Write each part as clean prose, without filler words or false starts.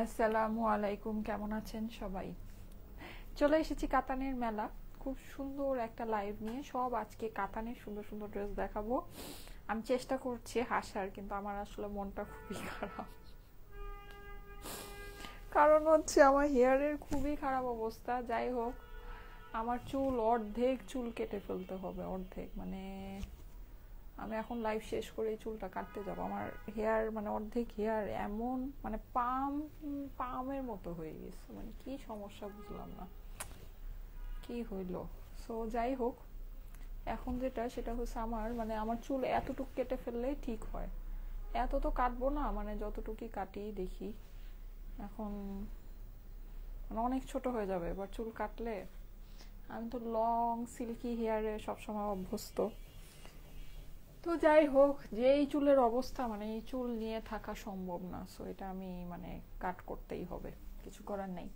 আসসালামু আলাইকুম, কেমন আছেন সবাই? চলে এসেছি কাতানের মেলা। খুব সুন্দর একটা লাইভ নিয়ে সব আজকে কাতানের সুন্দর সুন্দর ড্রেস দেখাবো। আমি চেষ্টা করছি হাসার, কিন্তু আমার আসলে মনটা খুবই খারাপ। কারণ হচ্ছে আমার হেয়ারের খুবই খারাপ অবস্থা। যাই হোক, আমার চুল অর্ধেক চুল কেটে ফেলতে হবে, অর্ধেক মানে আমি এখন লাইভ শেষ করে এই চুলটা কাটতে যাব। আমার হেয়ার মানে অর্ধেক হেয়ার এমন মানে পামের মতো হয়ে গেছে, মানে কি সমস্যা বুঝলাম না কি হইলো। সো যাই হোক, এখন যেটা সেটা হচ্ছে আমার চুল এতটুকু কেটে ফেললেই ঠিক হয়। এত তো কাটবো না, মানে যতটুকুই কাটি দেখি এখন মানে অনেক ছোট হয়ে যাবে এবার চুল কাটলে। আমি তো লং সিল্কি হেয়ারে সবসময় অভ্যস্ত। তো যাই হোক, যে এই চুলের অবস্থা, মানে এই চুল নিয়ে থাকা সম্ভব না। সো এটা আমি মানে কাট করতেই হবে, কিছু করার নেই।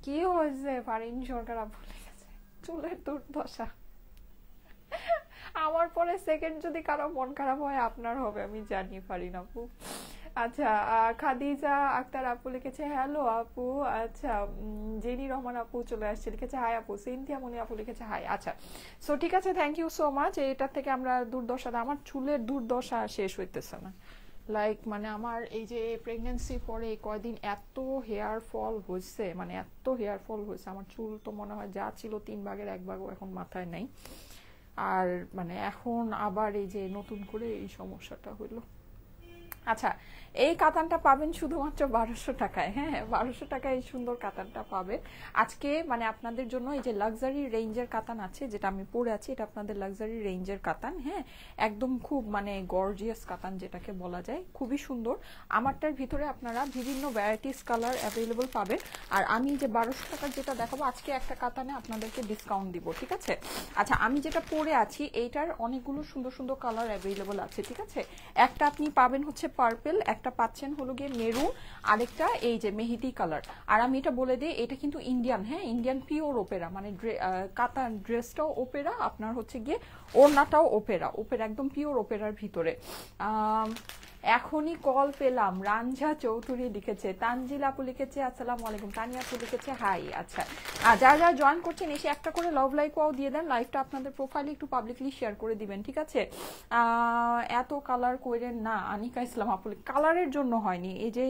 কি হয়েছে ফারিন সরকার আপু লিখেছে চুলের দুর্দশা। আমার পরে সেকেন্ড যদি কারো মন খারাপ হয় আপনার হবে, আমি জানি ফারিন আপু। আচ্ছা, খাদিজা আক্তার আপু লিখেছে হ্যালো আপু। আচ্ছা, জেনি রহমান আপু চলে আসছে, লিখেছে হাই আপু। সিনথিয়া মনি আপু লিখেছে হাই। আচ্ছা, সো ঠিক আছে, থ্যাংক ইউ সো মাচ। এটার থেকে আমরা দুর্দশা, আমার চুলের দুর্দশা শেষ হইতেছে না। লাইক মানে আমার এই যে প্রেগনেন্সির পরে কয়দিন এত হেয়ার ফল হয়েছে, মানে এত হেয়ার ফল হয়েছে, আমার চুল তো মনে হয় যা ছিল 3 ভাগের 1 ভাগও এখন মাথায় নেই। আর মানে এখন আবার এই যে নতুন করে এই সমস্যাটা হইলো। আচ্ছা, এই কাতানটা পাবেন শুধুমাত্র 1200 টাকায়। হ্যাঁ, 1200 টাকায় এই সুন্দর কাতানটা পাবেন আজকে। মানে আপনাদের জন্য এই যে লাক্সারি রেঞ্জের কাতান আছে, যেটা আমি পরে আছি, এটা আপনাদের লাক্সারি রেঞ্জের কাতান। হ্যাঁ, একদম খুব মানে গর্জিয়াস কাতান যেটাকে বলা যায়, খুবই সুন্দর। আমারটার ভিতরে আপনারা বিভিন্ন ভ্যারাইটিস কালার অ্যাভেলেবল পাবেন। আর আমি যে 1200 টাকার যেটা দেখাবো আজকে, একটা কাতানে আপনাদেরকে ডিসকাউন্ট দিব, ঠিক আছে? আচ্ছা, আমি যেটা পরে আছি এইটার অনেকগুলো সুন্দর সুন্দর কালার অ্যাভেলেবল আছে, ঠিক আছে? একটা আপনি পাবেন হচ্ছে পার্পল, একটা পাচ্ছেন হলো গিয়ে মেরুন, আরেকটা এই যে মেহেদি কালার। আর আমি এটা বলে দিই, এটা কিন্তু ইন্ডিয়ান, হ্যাঁ, ইন্ডিয়ান পিওর ওপেরা, মানে কাতান ড্রেসটাও ওপেরা, আপনার হচ্ছে গিয়ে ওড়নাটাও ওপেরা, ওপেরা একদম পিওর ওপেরার ভিতরে। এখনই কল পেলাম, রাঞ্ঝা চৌধুরী লিখেছে। তানজিল আপু লিখেছে আসসালামু আলাইকুম। তানিয়া আপু লিখেছে হাই। আচ্ছা, যারা যারা জয়েন করছেন এসে একটা করে লাভ লাইকও দিয়ে দেন, লাইভটা আপনাদের প্রোফাইলে একটু পাবলিকলি শেয়ার করে দিবেন, ঠিক আছে? এত কালার কইরেন না। আনিকা ইসলাম আপু কালারের জন্য হয়নি, এই যে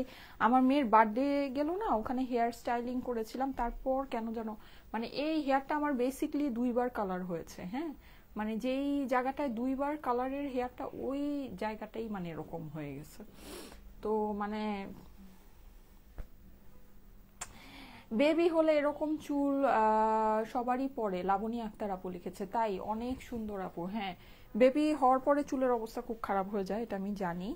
আমার মেয়ের বার্থডে গেল না, ওখানে হেয়ার স্টাইলিং করেছিলাম, তারপর কেন যেন মানে এই হেয়ারটা আমার বেসিকলি 2বার কালার হয়েছে। হ্যাঁ, মানে যেই জায়গাটায় 2বার কালারের হেয়ারটা, ওই জায়গাটাই মানে এরকম হয়ে গেছে। তো মানে বেবি হলে এরকম চুল সবারই পড়ে, লাবণী আক্তার আপু লিখেছে। তাই অনেক সুন্দর আপু। হ্যাঁ, বেবি হওয়ার পরে চুলের অবস্থা খুব খারাপ হয়ে যায়, এটা আমি জানি।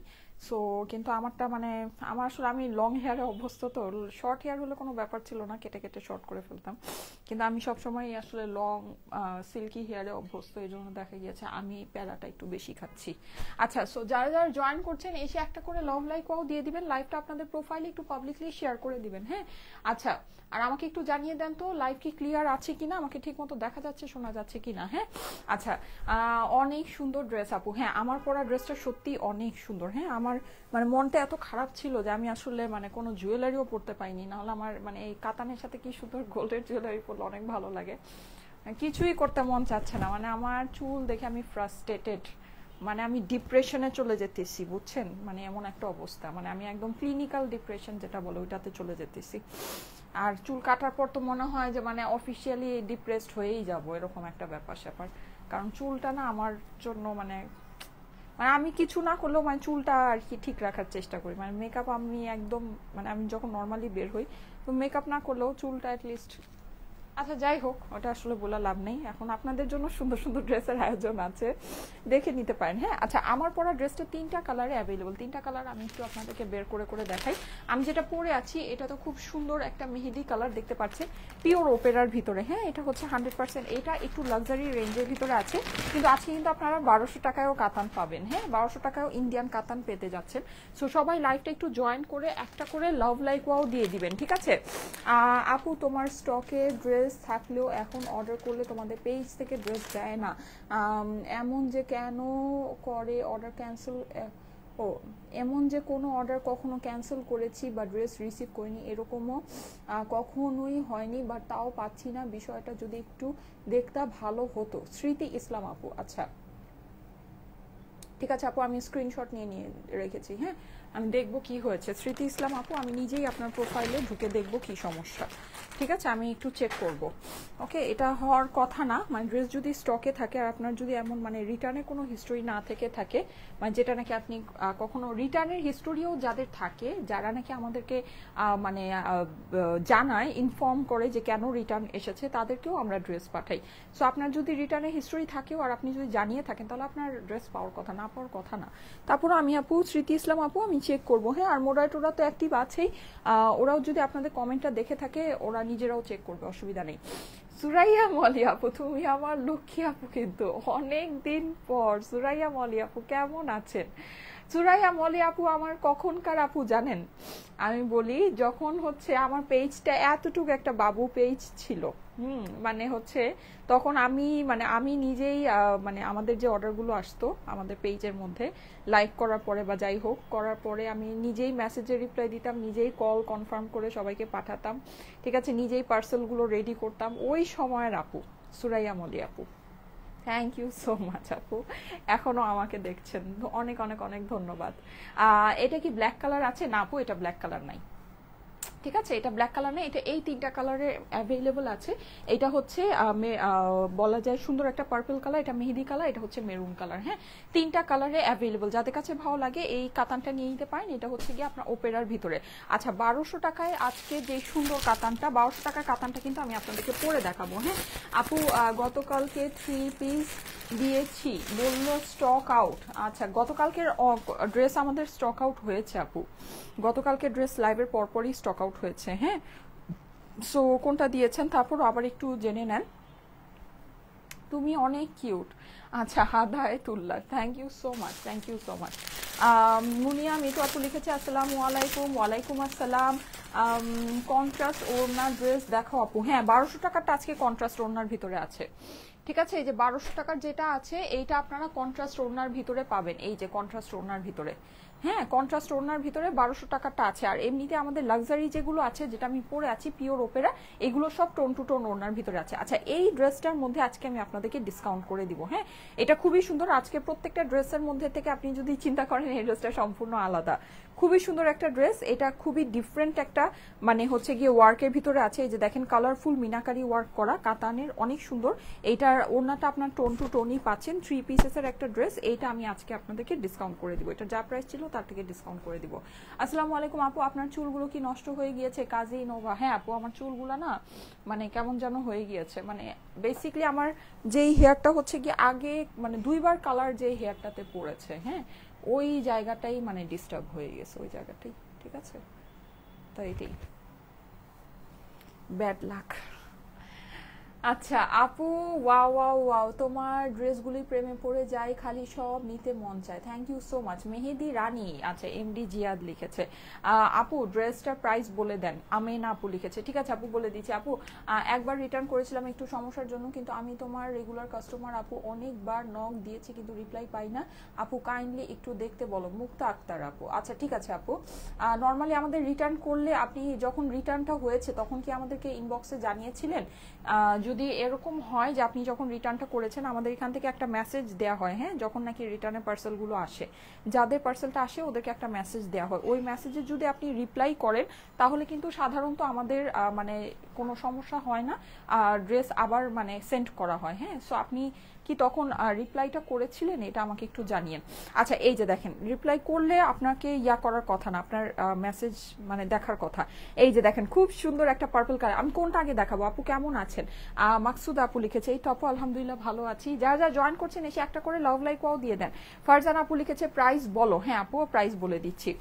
সো কিন্তু আমারটা মানে আমার আসলে আমি লং হেয়ারে অভ্যস্ত, তো শর্ট হেয়ার হলে কোনো ব্যাপার ছিল না, কেটে কেটে শর্ট করে ফেলতাম। কিন্তু আমি সবসময় আসলে লং সিল্কি হেয়ারে অভ্যস্ত, এই জন্য দেখা গিয়েছে আমি প্যারাটা একটু বেশি খাচ্ছি। আচ্ছা, সো যারা যারা জয়েন করছেন এসে একটা করে লাভ লাইকও দিয়ে দিবেন, লাইভটা আপনাদের প্রোফাইলে একটু পাবলিকলি শেয়ার করে দিবেন। হ্যাঁ, আচ্ছা, আর আমাকে একটু জানিয়ে দেন তো লাইভ কি ক্লিয়ার আছে কিনা, আমাকে ঠিক মতো দেখা যাচ্ছে শোনা যাচ্ছে কিনা। হ্যাঁ, আচ্ছা, অনেক সুন্দর ড্রেস আপু। হ্যাঁ, আমার পরা ড্রেসটা সত্যি অনেক সুন্দর। হ্যাঁ, আমার মানে মনটা এত খারাপ ছিল যে আমি আসলে মানে কোনো জুয়েলারিও পরতে পাইনি, নাহলে আমার মানে এই কাতানের সাথে কি সুন্দর গোল্ডের জুয়েলারি পরলে অনেক ভালো লাগে। কিছুই করতে মন চাচ্ছে না, মানে আমার চুল দেখে আমি ফ্রাস্ট্রেটেড, মানে আমি ডিপ্রেশনে চলে যেতেছি, বুঝছেন? মানে এমন একটা অবস্থা, মানে আমি একদম ক্লিনিক্যাল ডিপ্রেশন যেটা বলে ওইটাতে চলে যেতেছি। আর চুল কাটার পর তো মনে হয় যে মানে অফিসিয়ালি ডিপ্রেসড হয়েই যাব, এরকম একটা ব্যাপার স্যাপার। কারণ চুলটা না আমার জন্য মানে মানে আমি কিছু না করলেও মানে চুলটা আর কি ঠিক রাখার চেষ্টা করি। মানে মেকআপ আমি একদম মানে আমি যখন নর্মালি বের হই, তো মেকআপ না করলেও চুলটা অ্যাটলিস্ট। আচ্ছা, যাই হোক, ওটা আসলে বলা লাভ নেই। এখন আপনাদের জন্য সুন্দর সুন্দর ড্রেসের আয়োজন আছে, দেখে নিতে পারেন। হ্যাঁ, আচ্ছা, আমার পরা ড্রেসটা 3টা কালারে অ্যাভেলেবল। 3টা কালার আমি একটু আপনাদেরকে বের করে করে দেখাই। আমি যেটা পরে আছি এটা তো খুব সুন্দর একটা মেহেদি কালার, দেখতে পাচ্ছেন, পিওর ওপেরার ভিতরে। হ্যাঁ, এটা হচ্ছে 100%, এটা একটু লাক্সারি রেঞ্জের ভিতরে আছে। কিন্তু আজকে কিন্তু আপনারা 1200 টাকায়ও কাতান পাবেন। হ্যাঁ, 1200 টাকায়ও ইন্ডিয়ান কাতান পেতে যাচ্ছেন। সো সবাই লাইভটা একটু জয়েন করে একটা করে লাভ লাইক ওয়াও দিয়ে দিবেন, ঠিক আছে? আপু, তোমার স্টকে ড্রেস থাকলেও এখন অর্ডার করলে তোমাদের পেজ থেকে ড্রেস দেয় না, এমন যে কেন করে? অর্ডার ক্যান্সেল ও এমন যে কোনো অর্ডার কখনো ক্যান্সেল করেছি বা ড্রেস রিসিভ করিনি এরকমও কখনোই হয়নি, বাট তাও পাচ্ছি না, বিষয়টা যদি একটু দেখতে ভালো হতো। স্মৃতি ইসলাম আপু, আচ্ছা ঠিক আছে আপু, আমি স্ক্রিনশট নিয়ে নিয়ে রেখেছি। হ্যাঁ, আমি দেখব কি হয়েছে। স্মৃতি ইসলাম আপু, আমি নিজেই আপনার প্রোফাইলে ঢুকে দেখব কি সমস্যা। ঠিক আছে, আমি একটু চেক করব। ওকে, এটা হওয়ার কথা না, মানে ড্রেস যদি স্টকে থাকে আর আপনার যদি এমন মানে রিটার্নে কোনো হিস্টোরি না থেকে থাকে, মানে যেটা নাকি আপনি কখনো রিটার্নের হিস্টোরিও যাদের থাকে, যারা নাকি আমাদেরকে মানে জানায়, ইনফর্ম করে যে কেন রিটার্ন এসেছে, তাদেরকেও আমরা ড্রেস পাঠাই। সো আপনার যদি রিটার্নের হিস্টোরি থাকেও আর আপনি যদি জানিয়ে থাকেন, তাহলে আপনার ড্রেস পাওয়ার কথা না, পাওয়ার কথা না। তারপর আমি আপু স্মৃতি ইসলাম আপু, আমি চেক করবো। হ্যাঁ, আর মোডারেটররা তো অ্যাক্টিভ আছেই, ওরাও যদি আপনাদের কমেন্টটা দেখে থাকে ওরা নিজেরাও চেক করবে, অসুবিধা নেই। সুরাইয়া মলি আপু, তুমি আমার লক্ষ্মী আপু, কিন্তু অনেক দিন পর। সুরাইয়া মলি আপু কেমন আছেন? সুরাইয়া মলি আপু আমার কখনকার আপু জানেন, আমি বলি যখন হচ্ছে আমার পেজটা এতটুকু একটা বাবু পেজ ছিল, মানে হচ্ছে তখন আমি নিজেই মানে আমাদের যে অর্ডারগুলো আসতো আমাদের পেজের মধ্যে লাইক করার পরে বা যাই হোক করার পরে, আমি নিজেই মেসেজে রিপ্লাই দিতাম, নিজেই কল কনফার্ম করে সবাইকে পাঠাতাম, ঠিক আছে, নিজেই পার্সেলগুলো রেডি করতাম, ওই সময়ের আপু সুরাইয়া মলি আপু। থ্যাংক ইউ সো মাচ আপু, এখনো আমাকে দেখছেন, অনেক অনেক অনেক ধন্যবাদ। এটা কি ব্ল্যাক কালার আছে? না আপু, এটা ব্ল্যাক কালার নাই। ঠিক আছে, এটা ব্ল্যাক কালার নেই, এটা এই তিনটা কালারে অ্যাভেলেবল আছে। এটা হচ্ছে বলা যায় সুন্দর একটা পার্পল কালার, এটা মেহেদি কালার, এটা হচ্ছে মেরুন কালার। হ্যাঁ, তিনটা কালারে অ্যাভেলেবল, যাদের কাছে ভালো লাগে এই কাতানটা নিয়ে নিতে পারেন। এটা হচ্ছে গিয়ে আপনার ওপেরার ভিতরে। আচ্ছা, 1200 টাকায় আজকে যে সুন্দর কাতানটা, 1200 টাকার কাতানটা কিন্তু আমি আপনাদেরকে পরে দেখাবো। হ্যাঁ আপু, গতকালকে 3 পিস দিয়েছি, বললো স্টক আউট। আচ্ছা, গতকালকের ড্রেস আমাদের স্টক আউট হয়েছে আপু, গতকালকে ড্রেস লাইভের পরপরই স্টক আউট হয়েছে। হ্যাঁ, সো কোনটা দিয়েছেন তারপর আবার একটু জেনে নেন। তুমি অনেক কিউট। আচ্ছা, Hidayatullah, thank you so much, thank you so much. Munia Mitu আপু লিখেছে আসসালামু আলাইকুম। ওয়ালাইকুম আসসালাম। কন্ট্রাস্ট ওড়নার ড্রেস দেখো আপু। হ্যাঁ, 1200 টাকারটা আজকে কন্ট্রাস্ট ওড়নার ভিতরে আছে। ঠিক আছে, এই যে 1200 টাকার যেটা আছে এইটা আপনারা কন্ট্রাস্ট ওড়নার ভিতরে পাবেন, এই যে কন্ট্রাস্ট ওড়নার ভিতরে। হ্যাঁ, কন্ট্রাস্ট ওড়নার ভিতরে 1200 টাকারটা আছে। আর এমনিতে আমাদের লাক্সারি যেগুলো আছে, যেটা আমি পরে আছি পিওর ওপেরা, এগুলো সব টোন টু টোন ওড়নার ভিতরে আছে। আচ্ছা, এই ড্রেসটার মধ্যে আজকে আমি আপনাদেরকে ডিসকাউন্ট করে দিব। হ্যাঁ, এটা খুবই সুন্দর। আজকে প্রত্যেকটা ড্রেসের মধ্যে থেকে আপনি যদি চিন্তা করেন এই ড্রেসটা সম্পূর্ণ আলাদা, খুবই সুন্দর একটা ড্রেস। এটা খুবই ডিফারেন্ট একটা মানে হচ্ছে গিয়ে ওয়ার্কের ভিতরে আছে। এই যে দেখেন কালারফুল মিনাকারি ওয়ার্ক করা, কাতানের, অনেক সুন্দর। এইটার ওড়নাটা আপনার টোন টু টোনই পাচ্ছেন। 3 পিসেসের একটা ড্রেস, এইটা আমি আজকে আপনাদেরকে ডিসকাউন্ট করে দিব। এটা যা প্রাইস ছিল তার থেকে ডিসকাউন্ট করে দিব। আসসালামু আলাইকুম আপু, আপনার চুলগুলো কি নষ্ট হয়ে গিয়েছে? কাজী নোভা, হ্যাঁ আপু, আমার চুলগুলো না মানে কেমন যেন হয়ে গিয়েছে। মানে বেসিক্যালি আমার যেই হেয়ারটা হচ্ছে কি আগে মানে 2বার কালার যে হেয়ারটাতে পড়েছে, হ্যাঁ ওই জায়গাটাই মানে ডিস্টার্ব হয়ে গেছে, ওই জায়গাটাই। ঠিক আছে, তো এটাই ব্যাড লাক। আচ্ছা আপু, ওয়াও ওয়াও ওয়াও, তোমার ড্রেসগুলি প্রেমে পড়ে যায়, খালি সব নিতে মন চায়। Thank you so much. Mehedi Rani, আচ্ছা এমডি জিয়াদ লিখেছে। আপু ড্রেসটার প্রাইস বলে দেন। আমেনা আপু লিখেছে। ঠিক আছে আপু, বলে দিচ্ছি আপু। একবার রিটার্ন করেছিলাম একটু সমস্যার জন্য, কিন্তু আমি তোমার রেগুলার কাস্টমার আপু, অনেকবার নক দিয়েছি কিন্তু রিপ্লাই পাই না আপু, কাইন্ডলি একটু দেখতে বলো। মুক্তা আক্তার আপু, আচ্ছা ঠিক আছে আপু। নর্মালি আমাদের রিটার্ন করলে, আপনি যখন রিটার্নটা হয়েছে তখন কি আমাদেরকে ইনবক্সে জানিয়েছিলেন? যদি এরকম হয় যে আপনি যখন রিটার্নটা করেছেন, আমাদের এখান থেকে একটা মেসেজ দেওয়া হয়। হ্যাঁ, যখন নাকি রিটার্নের পার্সেলগুলো আসে, যাদের পার্সেলটা আসে ওদেরকে একটা মেসেজ দেওয়া হয়। ওই মেসেজে যদি আপনি রিপ্লাই করেন তাহলে কিন্তু সাধারণত আমাদের মানে কোনো সমস্যা হয় না, ড্রেস আবার মানে সেন্ড করা হয়। হ্যাঁ, সো আপনি কি তখন রিপ্লাইটা করেছিলেন এটা আমাকে একটু জানিয়েন। আচ্ছা, এই যে দেখেন, রিপ্লাই করলে আপনাকে ইয়া করার কথা না, আপনার মেসেজ মানে দেখার কথা। এই যে দেখেন খুব সুন্দর একটা পার্পল কালার। আমি কোনটা আগে দেখাবো? আপু কেমন আছেন? মাকসুদ আপু লিখেছে এই টপও আলহামদুলিল্লাহ ভালো আছি। যারা যারা জয়েন করছেন এসে একটা করে লাভ লাইক ওয়াও দিয়ে দেন। ফারজান আপু লিখেছে প্রাইস বলো। হ্যাঁ আপু, প্রাইস বলে দিচ্ছি।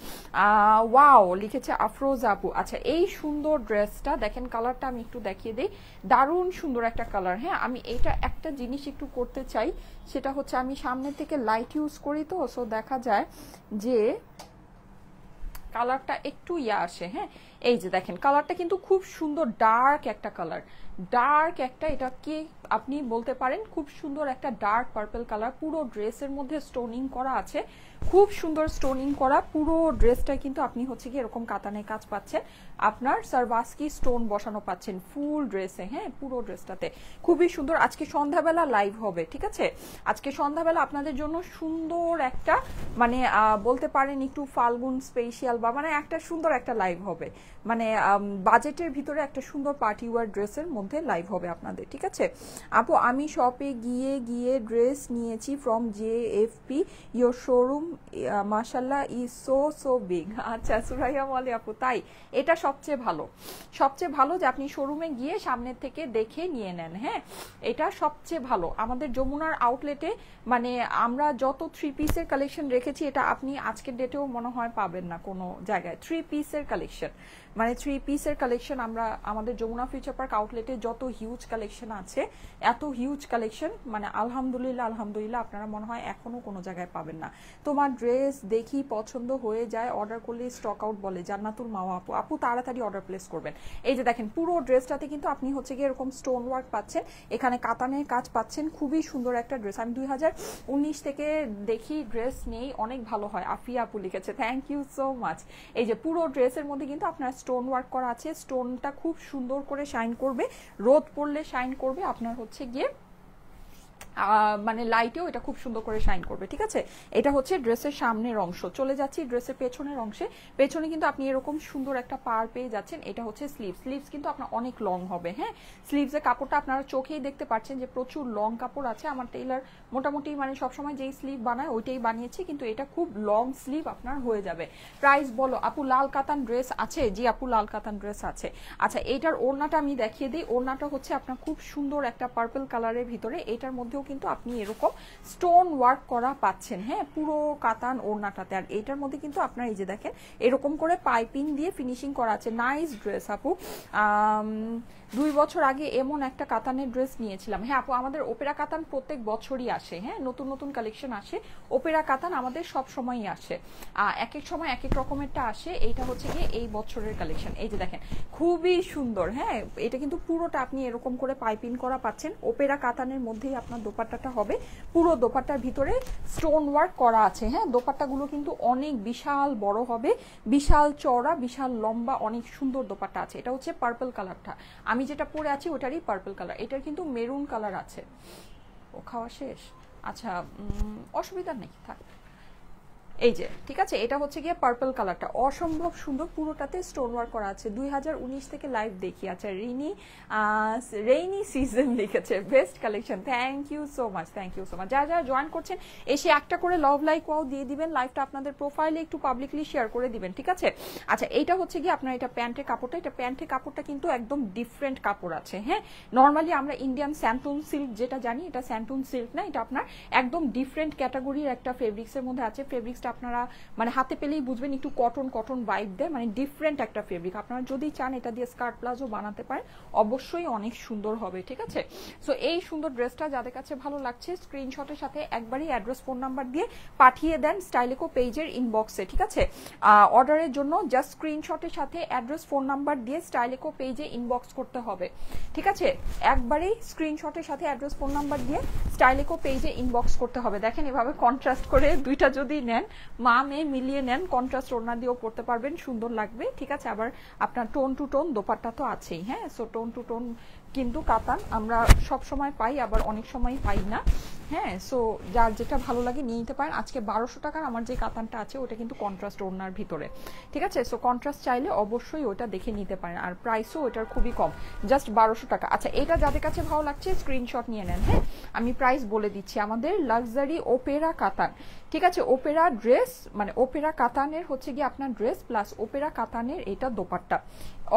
ওয়াও লিখেছে আফরোজা আপু। আচ্ছা, এই সুন্দর ড্রেসটা দেখেন, কালারটা আমি একটু দেখিয়ে দিই, দারুণ সুন্দর একটা কালার। হ্যাঁ, আমি এইটা একটা জিনিস একটু করতে চাই, সেটা হচ্ছে আমি সামনে থেকে লাইট ইউজ করি, তো সো দেখা যায় যে কালারটা একটু ইয়া আসে। হ্যাঁ, এই যে দেখেন কালারটা কিন্তু খুব সুন্দর, ডার্ক একটা কালার, ডার্ক একটা, এটা কি আপনি বলতে পারেন খুব সুন্দর একটা ডার্ক পার্পল কালার। পুরো ড্রেসের মধ্যে স্টোনিং করা আছে, খুব সুন্দর স্টোনিং করা পুরো ড্রেসটা, কিন্তু আপনি হচ্ছে কি এরকম কাতানের কাজ পাচ্ছেন, আপনার সারভাস্কি স্টোন বসানো পাচ্ছেন ফুল ড্রেসে, হ্যাঁ পুরো ড্রেসটাতে খুবই সুন্দর। আজকে সন্ধ্যাবেলা লাইভ হবে, ঠিক আছে, আজকে সন্ধ্যাবেলা আপনাদের জন্য সুন্দর একটা মানে বলতে পারেন একটু ফাল্গুন স্পেশাল বা মানে একটা সুন্দর একটা লাইভ হবে, মানে বাজেটের ভিতরে একটা সুন্দর পার্টি ওয়ার ড্রেসের মধ্যে লাইভ হবে আপনাদের, ঠিক আছে আপু। আমি শপে গিয়ে গিয়ে ড্রেস নিয়েছি ফ্রম JFP, ইয়োর শোরুম মাশাল্লাহ ইজ সো বিগ। আচ্ছা সুরাইয়া বলে আপু তাই, এটা সবচেয়ে ভালো, সবচেয়ে ভালো যে আপনি শোরুমে গিয়ে সামনের থেকে দেখে নিয়ে নেন, হ্যাঁ এটা সবচেয়ে ভালো। আমাদের যমুনার আউটলেটে মানে আমরা যত 3 পিসের কালেকশন রেখেছি, এটা আপনি আজকের ডেটেও মনে হয় পাবেন না কোনো জায়গায়। 3 পিসের কালেকশন, মানে 3 পিসের কালেকশন আমরা আমাদের যমুনা ফিউচার পার্ক আউটলেটে যত হিউজ কালেকশন আছে, এত হিউজ কালেকশন মানে আলহামদুলিল্লাহ আলহামদুলিল্লাহ আপনারা মনে হয় এখনো কোনো জায়গায় পাবেন না। তোমার ড্রেস দেখি পছন্দ হয়ে যায়, অর্ডার করলে স্টক আউট বলে জান্নাতুল মাওয়া আপু। আপু তাড়াতাড়ি অর্ডার প্লেস করবেন। এই যে দেখেন পুরো ড্রেসটাতে কিন্তু আপনি হচ্ছে গিয়ে এরকম স্টোন ওয়ার্ক পাচ্ছেন, এখানে কাতানের কাজ পাচ্ছেন, খুবই সুন্দর একটা ড্রেস। আমি 2019 থেকে দেখি ড্রেস নেই, অনেক ভালো হয়, আফিয়া আপু লিখেছে, থ্যাংক ইউ সো মাচ। এই যে পুরো ড্রেসের মধ্যে কিন্তু আপনার স্টোন ওয়ার্ক করা আছে, স্টোনটা খুব সুন্দর করে শাইন করবে, রোদ পড়লে শাইন করবে, আপনার হচ্ছে গিয়ে মানে লাইটেও এটা খুব সুন্দর করে শাইন করবে, ঠিক আছে। এটা হচ্ছে ড্রেসের সামনের অংশ। চলে যাচ্ছি ড্রেসের পেছনের অংশে। পেছনে কিন্তু আপনি এরকম সুন্দর একটা পার পেয়ে যাচ্ছেন। এটা হচ্ছে স্লিভস কিন্তু আপনার অনেক লং হবে, হ্যাঁ স্লিভসের কাপড়টা আপনারা চোখেই দেখতে পাচ্ছেন যে প্রচুর লং কাপড় আছে। আমার টেইলার মোটামুটি মানে সবসময় যেই স্লিভ বানায় ওইটাই বানিয়েছি, কিন্তু এটা খুব লং স্লিভ আপনার হয়ে যাবে। প্রাইস বলো আপু। লাল কাতান ড্রেস আছে? জি আপু লাল কাতান ড্রেস আছে। আচ্ছা এইটার ওড়নাটা আমি দেখিয়ে দিই। ওড়নাটা হচ্ছে আপনার খুব সুন্দর একটা পার্পল কালারের ভিতরে, এটার মধ্যেও কিন্তু আপনি এরকম স্টোন ওয়ার্ক করা পাচ্ছেন, হ্যাঁ পুরো কাতান ওড়নাটাতে। আর এটার মধ্যে কিন্তু আপনার এই যে দেখেন এরকম করে পাইপিং দিয়ে ফিনিশিং করা আছে। নাইস ড্রেস আপু। 2 বছর আগে এমন একটা কাতানের ড্রেস নিয়েছিলাম। হ্যাঁ আপু আমাদের ওপেরা কাতান প্রত্যেক বছরই আসে, হ্যাঁ নতুন নতুন কালেকশন আসে, ওপেরা কাতান আমাদের সব সময়ই আসে, এক এক সময় এক এক রকমেরটা আসে। এইটা হচ্ছে গিয়ে এই বছরের কালেকশন। এই যে দেখেন খুবই সুন্দর, হ্যাঁ এটা কিন্তু পুরোটা আপনি এরকম করে পাইপিং করা পাচ্ছেন। ওপেরা কাতানের মধ্যেই আপনার দোপাট্টাটা হবে, পুরো দোপাট্টার ভিতরে স্টোন ওয়ার্ক করা আছে, হ্যাঁ দোপাট্টাগুলো কিন্তু অনেক বিশাল বড় হবে, বিশাল চওড়া, বিশাল লম্বা, অনেক সুন্দর দোপাট্টা আছে। এটা হচ্ছে পার্পল কালারটা, আমি যেটা পরে আছি ওটারই পার্পল কালার। এটার কিন্তু মেরুন কালার আছে। ও খাওয়া শেষ? আচ্ছা অসুবিধা নেই, থাক। এই যে ঠিক আছে, এটা হচ্ছে গিয়ে পার্পল কালারটা, অসম্ভব সুন্দর, পুরোটাতে স্টোন ওয়ার্ক করা আছে। 2019 থেকে লাইভ দেখি। আচ্ছা রেইনি সিজন লিখেছে, best collection, thank you so much, thank you so much. যারা যারা জয়েন করছেন এসে একটা করে লাভ লাইক ওয়াও দিয়ে দিবেন, লাইভটা আপনাদের প্রোফাইলে একটু পাবলিকলি শেয়ার করে দিবেন, ঠিক আছে। আচ্ছা এইটা হচ্ছে গিয়ে আপনার এটা প্যান্টের কাপড়টা, এটা প্যান্টের কাপড়টা কিন্তু একদম ডিফারেন্ট কাপড় আছে, হ্যাঁ নর্মালি আমরা ইন্ডিয়ান স্যান্টুন সিল্ক যেটা জানি, এটা স্যান্টুন সিল্ক না, এটা আপনার একদম ডিফারেন্ট ক্যাটাগরির একটা ফেব্রিক্সের মধ্যে আছে। ফেব্রিক্সটা আপনারা মানে হাতে পেলেই বুঝবেন একটু কটন কটন ভাইব দেয়, মানে ডিফারেন্ট একটা ফেব্রিক। আপনারা যদি চান এটা দিয়ে স্কার্ট প্লাজো বানাতে পারেন, অবশ্যই অনেক সুন্দর হবে, ঠিক আছে। সো এই সুন্দর ড্রেসটা যাদের কাছে ভালো লাগছে স্ক্রিনশটের সাথে একবারই অ্যাড্রেস ফোন নাম্বার দিয়ে পাঠিয়ে দেন স্টাইলেকো পেজের ইনবক্সে, ঠিক আছে। অর্ডারের জন্য জাস্ট স্ক্রিনশটের সাথে অ্যাড্রেস ফোন নাম্বার দিয়ে স্টাইলেকো পেজে ইনবক্স করতে হবে, ঠিক আছে। একবারেই স্ক্রিনশটের সাথে অ্যাড্রেস ফোন নাম্বার দিয়ে স্টাইলেকো পেজে ইনবক্স করতে হবে। দেখেন এভাবে কন্ট্রাস্ট করে দুইটা যদি নেন, মা মেয়ে মিলিয়ে নেন, কন্ট্রাস্ট ওড়না দিয়েও পড়তে পারবেন, সুন্দর লাগবে, ঠিক আছে। আবার আপনার টোন টু টোন দোপাট্টা তো আছেই, হ্যাঁ সো টোন টু টোন কিন্তু কাতান আমরা সব সময় পাই, আবার অনেক সময় পাই না, হ্যাঁ সো যার যেটা ভালো লাগে নিয়ে নিতে পারেন। আজকে 1200 টাকার আমার যে কাতানটা আছে ওটা কিন্তু কন্ট্রাস্ট ওড়নার ভিতরে, ঠিক আছে। সো কন্ট্রাস্ট চাইলে অবশ্যই ওটা দেখে নিতে পারেন, আর প্রাইসও ওটার খুবই কম, জাস্ট 1200 টাকা। আচ্ছা এটা যাদের কাছে ভালো লাগছে স্ক্রিনশট নিয়ে নেন, হ্যাঁ আমি প্রাইস বলে দিচ্ছি। আমাদের লাক্সারি ওপেরা কাতান, ঠিক আছে, ওপেরা ড্রেস মানে ওপেরা কাতানের হচ্ছে গিয়ে আপনার ড্রেস প্লাস ওপেরা কাতানের এটা দোপাট্টা,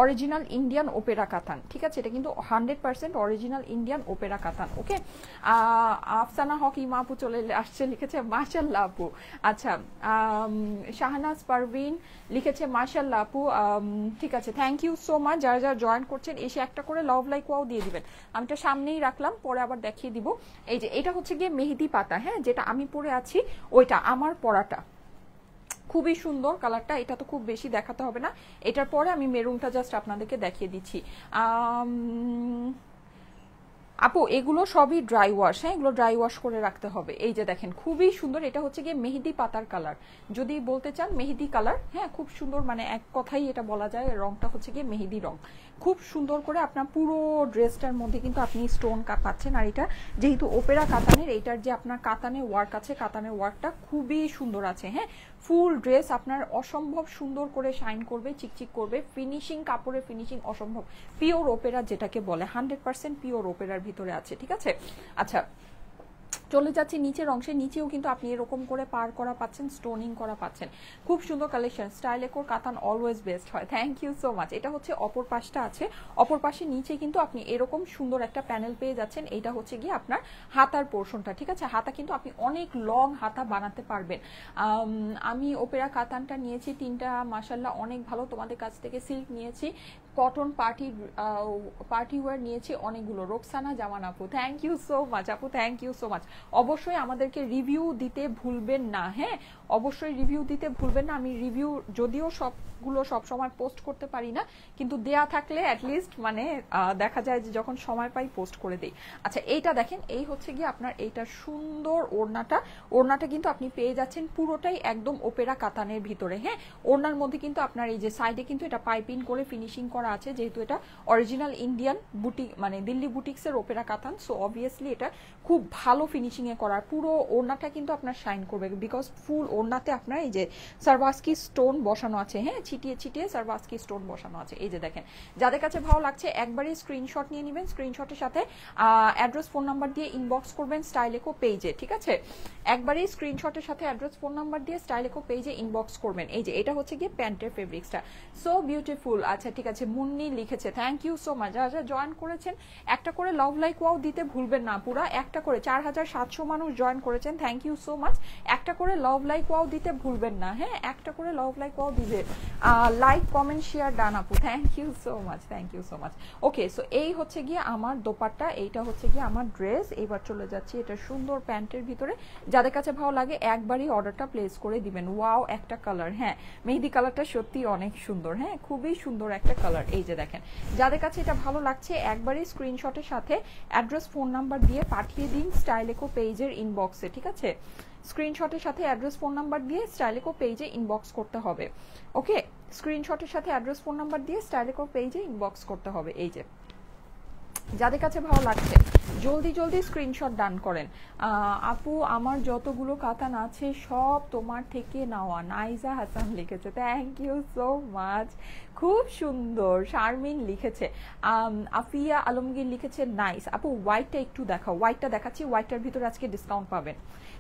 অরিজিনাল ইন্ডিয়ান ওপেরা কাতান, ঠিক আছে। এটা কিন্তু 100% অরিজিনাল ইন্ডিয়ান ওপেরা কাতান, ওকে। আফসানা হক ইমা আপু চলে আসছে, লিখেছে মাশাআল্লাহ আপু। আচ্ছা শাহনাজ পারভিন লিখেছে মাশাআল্লাহ আপু, ঠিক আছে থ্যাংক ইউ সো মাচ। যারা যারা জয়েন করছেন এসে একটা করে লাভ লাইক ওয়াও দিয়ে দিবেন। আমি তো সামনেই রাখলাম, পরে আবার দেখিয়ে দিব। এই যে এটা হচ্ছে গিয়ে মেহেদি পাতা, হ্যাঁ যেটা আমি পরে আছি ওইটা আমার পরাটা, খুবই সুন্দর কালারটা, এটা তো খুব বেশি দেখাতে হবে না। এটার পরে আমি মেরুনটা জাস্ট আপনাদেরকে দেখিয়ে দিচ্ছি। আপু এগুলো সবই ড্রাই ওয়াশ, হ্যাঁ এগুলো ড্রাই ওয়াশ করে রাখতে হবে। এই যে দেখেন খুবই সুন্দর, এটা হচ্ছে গিয়ে মেহেদি পাতার কালার, যদি বলতে চান মেহেদি কালার, হ্যাঁ খুব সুন্দর, মানে এক কথাই এটা বলা যায়, রংটা হচ্ছে গিয়ে মেহেদি রং। খুব সুন্দর করে আপনার পুরো ড্রেসটার মধ্যে কিন্তু আপনি স্টোন পাচ্ছেন। আর এটা যেহেতু ওপেরা কাতানের, এইটার যে আপনার কাতানের ওয়ার্ক আছে, কাতানের ওয়ার্কটা খুবই সুন্দর আছে। হ্যাঁ ফুল ড্রেস আপনার অসম্ভব সুন্দর করে শাইন করবে, চিকচিক করবে, ফিনিশিং, কাপড়ের ফিনিশিং অসম্ভব, পিওর ওপেরা যেটাকে বলে, 100% পিওর ওপেরার ভিতরে আছে, ঠিক আছে। আচ্ছা চলে যাচ্ছি নিচের অংশে, নিচেও কিন্তু আপনি এরকম করে পার করা পাচ্ছেন, স্টোনিং করা পাচ্ছেন, খুব সুন্দর কালেকশন। স্টাইল একোর কাতান অলওয়েজ বেস্ট হয়, থ্যাংক ইউ সো মাচ। এটা হচ্ছে অপর পাশটা আছে, অপর পাশে নিচে কিন্তু আপনি এরকম সুন্দর একটা প্যানেল পেয়ে যাচ্ছেন। এইটা হচ্ছে গিয়ে আপনার হাতার পোর্শনটা, ঠিক আছে। হাতা কিন্তু আপনি অনেক লং হাতা বানাতে পারবেন। আমি ওপেরা কাতানটা নিয়েছি তিনটা, মাশাল্লাহ অনেক ভালো, তোমাদের কাছ থেকে সিল্ক নিয়েছি, কটন পার্টি ওয়্যার নিয়েছি অনেকগুলো। রোকসানা জামান আপু, থ্যাংক ইউ সো মাচ আপু, থ্যাংক ইউ সো মাচ। অবশ্যই আমাদেরকে রিভিউ দিতে ভুলবেন না, হ্যাঁ অবশ্যই রিভিউ দিতে ভুলবেন না। আমি রিভিউ যদিও সবগুলো সব সময় পোস্ট করতে পারি না, কিন্তু দেয়া থাকলে অ্যাটলিস্ট মানে দেখা যায় যে যখন সময় পাই পোস্ট করে দেই। আচ্ছা এইটা দেখেন, এই হচ্ছে গিয়ে আপনার এইটা সুন্দর ওড়নাটা, ওড়নাটা কিন্তু আপনি পেয়ে যাচ্ছেন পুরোটাই একদম ওপেরা কাতানের ভিতরে। হ্যাঁ ওড়নার মধ্যে কিন্তু আপনার এই যে সাইডে কিন্তু এটা পাইপিং করে ফিনিশিং করা আছে, যেহেতু এটা অরিজিনাল ইন্ডিয়ান বুটিক মানে দিল্লি বুটিক্সের ওপেরা কাতান, সো অবভিয়াসলি এটা খুব ভালো ফিনিশিং এ করা। পুরো ওড়নাটা কিন্তু আপনার শাইন করবে, বিকজ ফুল ওড়নাতে আপনার এই যে সারভাস্কি স্টোন বসানো আছে, হ্যাঁ ছিটিয়ে ছিটিয়ে সারভাস্কি স্টোন বসানো আছে। এই যে দেখেন, যাদের কাছে ভালো লাগছে একবারই স্ক্রিনশট নিয়ে নেবেন, স্ক্রিনশটের সাথে অ্যাড্রেস ফোন নাম্বার দিয়ে ইনবক্স করবেন স্টাইলেকো পেজে, ঠিক আছে। একবারই স্ক্রিনশটের সাথে অ্যাড্রেস ফোন নাম্বার দিয়ে স্টাইলেকো পেজে ইনবক্স করবেন। এই যে এটা হচ্ছে গিয়ে প্যান্টের ফেব্রিক্সটা, সো বিউটিফুল। আচ্ছা ঠিক আছে, মুন্নি লিখেছে, থ্যাংক ইউ সো মাচ। যারা যারা জয়েন করেছেন একটা করে লাভ লাইক ওয়াও দিতে ভুলবেন না, পুরা একটা করে 4700 মানুষ জয়েন করেছেন, থ্যাংক ইউ সো মাচ। একটা করে লাভ লাইক ওয়াও দিতে ভুলবেন না, হ্যাঁ একটা করে লাভ লাইক ওয়াও দিবে, লাইক কমেন্ট শেয়ার ডান আপু, thank you so much, thank you so much. Okay so এই হচ্ছে গিয়ে আমার দোপাট্টা, এইটা হচ্ছে গিয়ে আমার ড্রেস। এবার চলে যাচ্ছি এটা সুন্দর প্যান্টের ভিতরে, যাদের কাছে ভালো লাগে একবারই অর্ডারটা প্লেস করে দিবেন। ওয়াও একটা কালার, হ্যাঁ মেহেদি কালারটা সত্যি অনেক সুন্দর, হ্যাঁ খুবই সুন্দর একটা কালার। এই যে দেখেন, যাদের কাছে এটা ভালো লাগছে একবারই স্ক্রিনশটের সাথে অ্যাড্রেস ফোন নাম্বার দিয়ে পাঠিয়ে দিন স্টাইলেকো পেজের ইনবক্সে, ঠিক আছে। স্ক্রিনশটের সাথে অ্যাড্রেস ফোন নাম্বার দিয়ে স্টাইলেকো পেজে ইনবক্স করতে হবে। ওকে স্ক্রিনশটের সাথে অ্যাড্রেস ফোন নাম্বার দিয়ে স্টাইলেকো পেজে ইনবক্স করতে হবে। এই যে যাদের কাছে ভালো লাগছে জলদি জলদি স্ক্রিনশট ডান করেন। আপু আমার যতগুলো কাতান আছে সব তোমার থেকে নেওয়া, নাইজা হাসান লিখেছে, থ্যাংক ইউ সো মাচ, খুব সুন্দর। শারমিন লিখেছে, আফিয়া আলমগীর লিখেছে নাইস। আপু হোয়াইটটা একটু দেখাও, হোয়াইটটা দেখাচ্ছি, হোয়াইটটার ভিতরে আজকে ডিসকাউন্ট পাবেন,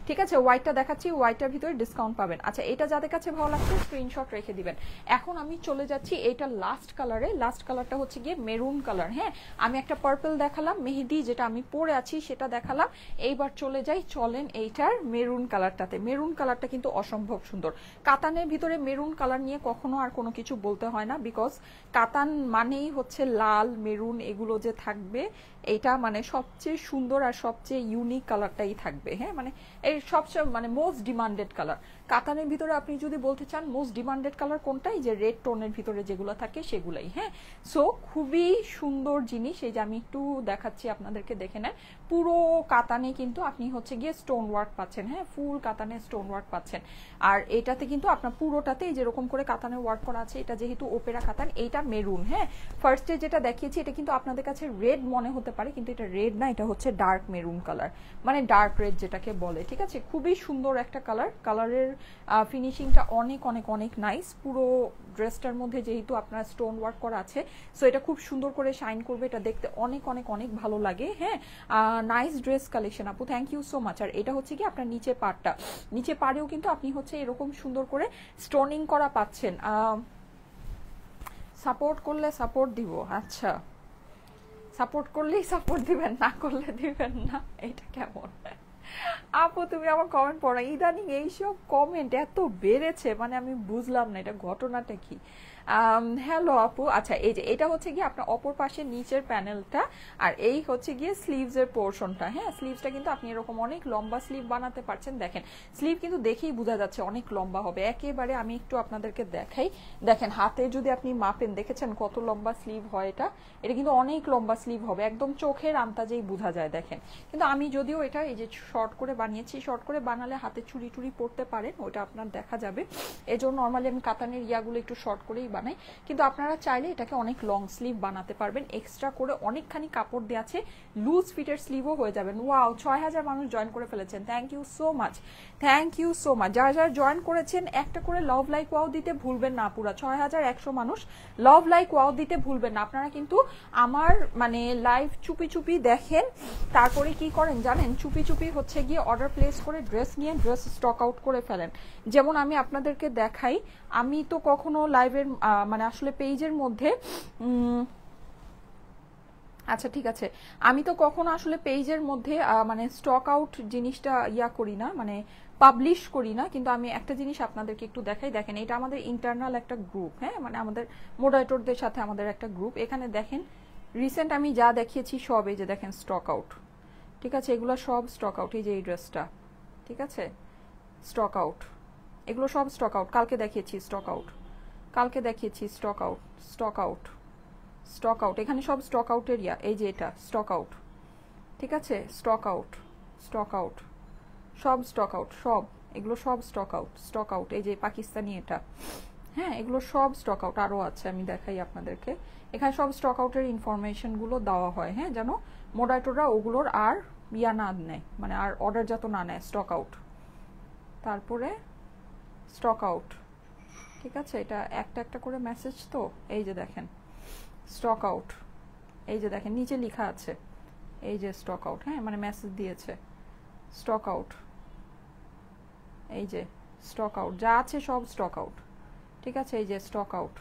ঠিক আছে হোয়াইটটা দেখাচ্ছি, হোয়াইটটার ভিতরে ডিসকাউন্ট পাবেন। আচ্ছা এটা যাদের কাছে ভালো লাগছে স্ক্রিনশট রেখে দিবেন। এখন আমি চলে যাচ্ছি এটা লাস্ট কালারে, লাস্ট কালারটা হচ্ছে গিয়ে মেরুন কালার। হ্যাঁ আমি একটা পার্পল দেখালাম, মেহেদি যেটা আমি পরে আছি সেটা দেখালাম, এইবার চলে যাই চলেন এইটার মেরুন কালারটাতে। মেরুন কালারটা কিন্তু অসম্ভব সুন্দর, কাতানের ভিতরে মেরুন কালার নিয়ে কখনো আর কোনো কিছু বলতে হয় না, বিকজ কাতান মানেই হচ্ছে লাল মেরুন এগুলো যে থাকবে, এইটা মানে সবচেয়ে সুন্দর আর সবচেয়ে ইউনিক কালারটাই থাকবে। হ্যাঁ মানে এই সবচেয়ে মানে মোস্ট ডিমান্ডেড কালার কাতানের ভিতরে, আপনি যদি বলতে চান মোস্ট ডিমান্ডেড কালার কোনটাই, যে রেড টোনের ভিতরে যেগুলো থাকে সেগুলাই। হ্যাঁ সো খুবই সুন্দর জিনিস, এই যে আমি একটু দেখাচ্ছি আপনাদেরকে, দেখে নেন পুরো কাতানে কিন্তু আপনি হচ্ছে গিয়ে স্টোন ওয়ার্ক পাচ্ছেন, হ্যাঁ ফুল কাতানে স্টোন ওয়ার্ক পাচ্ছেন। আর এটাতে কিন্তু আপনার পুরোটাতে যেরকম করে কাতানে ওয়ার্ক করা আছে, এটা যেহেতু ওপেরা কাতান, এইটা মেরুন। হ্যাঁ ফার্স্টে যেটা দেখিয়েছি এটা কিন্তু আপনাদের কাছে রেড মনে হতে পারে, কিন্তু এটা রেড না, এটা হচ্ছে ডার্ক মেরুন কালার, মানে ডার্ক রেড যেটাকে বলে, ঠিক আছে। খুবই সুন্দর একটা কালার, কালারের ফিনিশিংটা অনেক অনেক অনেক নাইস। পুরো ড্রেসটার মধ্যে যেহেতু আপনার স্টোন ওয়ার্ক করা আছে, সো এটা খুব সুন্দর করে শাইন করবে, এটা দেখতে অনেক অনেক অনেক ভালো লাগে। হ্যাঁ নাইস ড্রেস কালেকশন আপু, থ্যাংক ইউ সো মাচ। আর এটা হচ্ছে কি আপনার নিচে পাড়টা, নিচে পাড়েও কিন্তু আপনি হচ্ছে এরকম সুন্দর করে স্টোনিং করা পাচ্ছেন। সাপোর্ট করলে সাপোর্ট দিব, আচ্ছা সাপোর্ট করলেই সাপোর্ট দিবেন, না করলে দিবেন না, এটা কেমন আপু? তুমি আমার কমেন্ট পড়া, ইদানিং এইসব কমেন্ট এত বেড়েছে, মানে আমি বুঝলাম না এটা ঘটনাটা কি। হ্যালো আপু, আচ্ছা এই যে এটা হচ্ছে গিয়ে আপনার অপর পাশে নিচের প্যানেলটা, আর এই হচ্ছে গিয়ে স্লিভস এর পোর্শনটা। হ্যাঁ, স্লিভসটা কিন্তু আপনি এরকম অনেক লম্বা স্লিভ বানাতে পারছেন। দেখেন স্লিভ কিন্তু দেখেই বোঝা যাচ্ছে অনেক লম্বা হবে একেবারে। আমি একটু আপনাদেরকে দেখাই, দেখেন হাতে যদি আপনি মাপেন, দেখেছেন কত লম্বা স্লিভ হয় এটা। এটা কিন্তু অনেক লম্বা স্লিভ হবে, একদম চোখের আন্দাজেই বোঝা যায়। দেখেন কিন্তু আমি যদিও এটা এই যে শর্ট করে বানিয়েছি, শর্ট করে বানালে হাতে চুড়ি টুড়ি পড়তে পারেন, ওটা আপনার দেখা যাবে। এজন্য নর্মালি আমি কাতানের ইয়াগুলো একটু শর্ট করেই বানাই, কিন্তু আপনারা চাইলে এটাকে অনেক লং স্লিভ বানাতে পারবেন। এক্সট্রা করে অনেকখানি কাপড় দেওয়া আছে, লুজ ফিটের স্লিভও হয়ে যাবেন। ওয়াও, 6000 মানুষ জয়েন করে ফেলেছেন, thank you so much, thank you so much. যারা যারা জয়েন করেছেন একটা করে লাভ লাইক ওয়াও দিতে ভুলবেন না। পুরা 6100 মানুষ লাভ লাইক ওয়াও দিতে ভুলবেন না। আপনারা কিন্তু আমার মানে লাইভ চুপি চুপি দেখেন, তারপরে কি করেন জানেন, চুপি চুপি হচ্ছে গিয়ে অর্ডার প্লেস করে ড্রেস নিয়ে ড্রেস স্টক আউট করে ফেলেন। যেমন আমি আপনাদেরকে দেখাই, আমি তো কখনো লাইভের মানে আসলে পেজের মধ্যে আচ্ছা ঠিক আছে, আমি তো কখনো আসলে পেজের মধ্যে মানে স্টক আউট জিনিসটা ইয়া করি না, মানে পাবলিশ করি না। কিন্তু আমি একটা জিনিস আপনাদেরকে একটু দেখাই, দেখেন এটা আমাদের ইন্টারনাল একটা গ্রুপ। হ্যাঁ, মানে আমাদের মোডারেটরদের সাথে আমাদের একটা গ্রুপ। এখানে দেখেন রিসেন্ট আমি যা দেখিয়েছি সব এই যে দেখেন স্টক আউট। ঠিক আছে, এগুলো সব স্টক আউট। এই যে এই ড্রেসটা, ঠিক আছে, স্টক আউট। এগুলো সব স্টক আউট, কালকে দেখিয়েছি স্টক আউট, কালকে দেখিয়েছি stock out, stock out, stock out. এখানে সব স্টক আউটের ইয়া। এই যে এটা স্টক আউট, ঠিক আছে, স্টক আউট, স্টক আউট, সব স্টক আউট, সব এগুলো সব স্টক আউট, স্টক আউট। এই যে পাকিস্তানি এটা, হ্যাঁ এগুলো সব স্টক আউট। আরও আছে, আমি দেখাই আপনাদেরকে। এখানে সব স্টক আউটের ইনফরমেশনগুলো দেওয়া হয়, হ্যাঁ, যেন মোডারেটররা ওগুলোর আর ইয়া না নেয়, মানে আর অর্ডার যত না নেয়। স্টক আউট, তারপরে স্টক আউট, ঠিক আছে। এটা একটা একটা করে মেসেজ তো, এই যে দেখেন স্টক আউট, এই যে দেখেন নিচে লেখা আছে, এই যে স্টক আউট, হ্যাঁ মানে মেসেজ দিয়েছে স্টক আউট। এই যে স্টক আউট, যা আছে সব স্টক আউট, ঠিক আছে। এই যে স্টক আউট,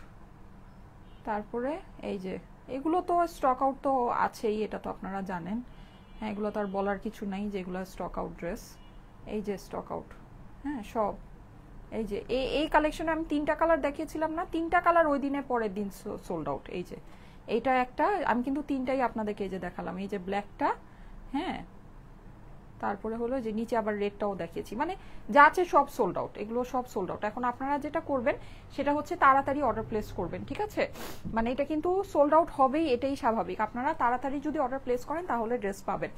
তারপরে এই যে এগুলো তো স্টক আউট তো আছেই, এটা তো আপনারা জানেন। হ্যাঁ, এগুলো তো আর বলার কিছু নাই যেগুলো স্টক আউট ড্রেস। এই যে স্টক আউট, হ্যাঁ সব। এই যে এই কালেকশনে আমি 3টা কালার দেখিয়েছিলাম না, 3টা কালার ওই দিনের পরের দিন সোল্ড আউট। এই যে এইটা একটা, আমি কিন্তু 3টাই আপনাদেরকে এই যে দেখালাম। এই যে ব্ল্যাকটা, হ্যাঁ, তারপরে হলো যে নিচে আবার রেডটাও দেখিয়েছি, মানে যা আছে সব সোল্ড আউট, এগুলো সব সোল্ড আউট। এখন আপনারা যেটা করবেন সেটা হচ্ছে তাড়াতাড়ি অর্ডার প্লেস করবেন, ঠিক আছে। মানে এটা কিন্তু সোল্ড আউট হবেই, এটাই স্বাভাবিক। আপনারা তাড়াতাড়ি যদি অর্ডার প্লেস করেন তাহলে ড্রেস পাবেন।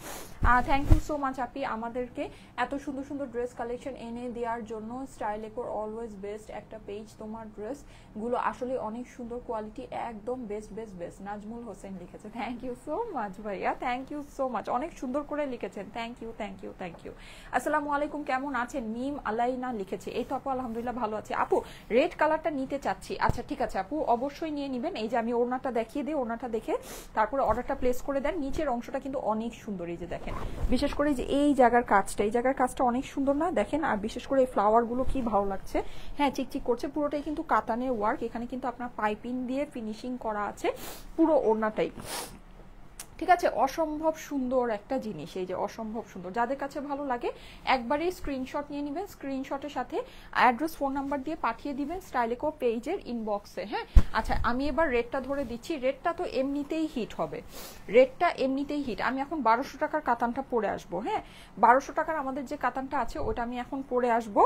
থ্যাংক ইউ সো মাচ আপি, আমাদেরকে এত সুন্দর সুন্দর ড্রেস কালেকশন এনে দেওয়ার জন্য। স্টাইলেকোর অলওয়েজ বেস্ট একটা পেজ, তোমার ড্রেসগুলো আসলে অনেক সুন্দর, কোয়ালিটি একদম best best best. Nazmul Hossain লিখেছে, থ্যাংক ইউ সো মাচ ভাইয়া, থ্যাংক ইউ সো মাচ, অনেক সুন্দর করে লিখেছেন, thank you thank you thank you. আসসালামু আলাইকুম, কেমন আছেন? মিম আলাইনা লিখেছে, এই তো আপু আলহামদুলিল্লাহ ভালো আছি। আপু রেড কালারটা নিতে চাচ্ছি। আচ্ছা ঠিক আছে আপু, অবশ্যই নিয়ে নেবেন। এই যে আমি ওড়নাটা দেখিয়ে দিই, ওড়নাটা দেখে তারপরে অর্ডারটা প্লেস করে দেন। নিচের অংশটা কিন্তু অনেক সুন্দর, এই যে দেখেন, বিশেষ করে যে এই জায়গার কাজটা, এই জায়গার কাজটা অনেক সুন্দর না দেখেন? আর বিশেষ করে এই ফ্লাওয়ারগুলো কি ভালো লাগছে, হ্যাঁ চিকচিক করছে। পুরোটাই কিন্তু কাতানের ওয়ার্ক, এখানে কিন্তু আপনার পাইপিং দিয়ে ফিনিশিং করা আছে পুরো ওড়নাটাই, ঠিক আছে। অসম্ভব সুন্দর একটা জিনিস, এই যে অসম্ভব সুন্দর। যাদের কাছে ভালো লাগে একবারই স্ক্রিনশট নিয়ে নেবেন, স্ক্রিনশটের সাথে অ্যাড্রেস ফোন নাম্বার দিয়ে পাঠিয়ে দিবেন স্টাইলেকো পেজের ইনবক্সে, হ্যাঁ। আচ্ছা আমি এবার রেটটা ধরে দিচ্ছি, রেটটা তো এমনিতেই হিট হবে, রেটটা এমনিতেই হিট। আমি এখন 1200 টাকার কাতানটা পরে আসবো, হ্যাঁ 1200 টাকার আমাদের যে কাতানটা আছে ওটা আমি এখন পরে আসব।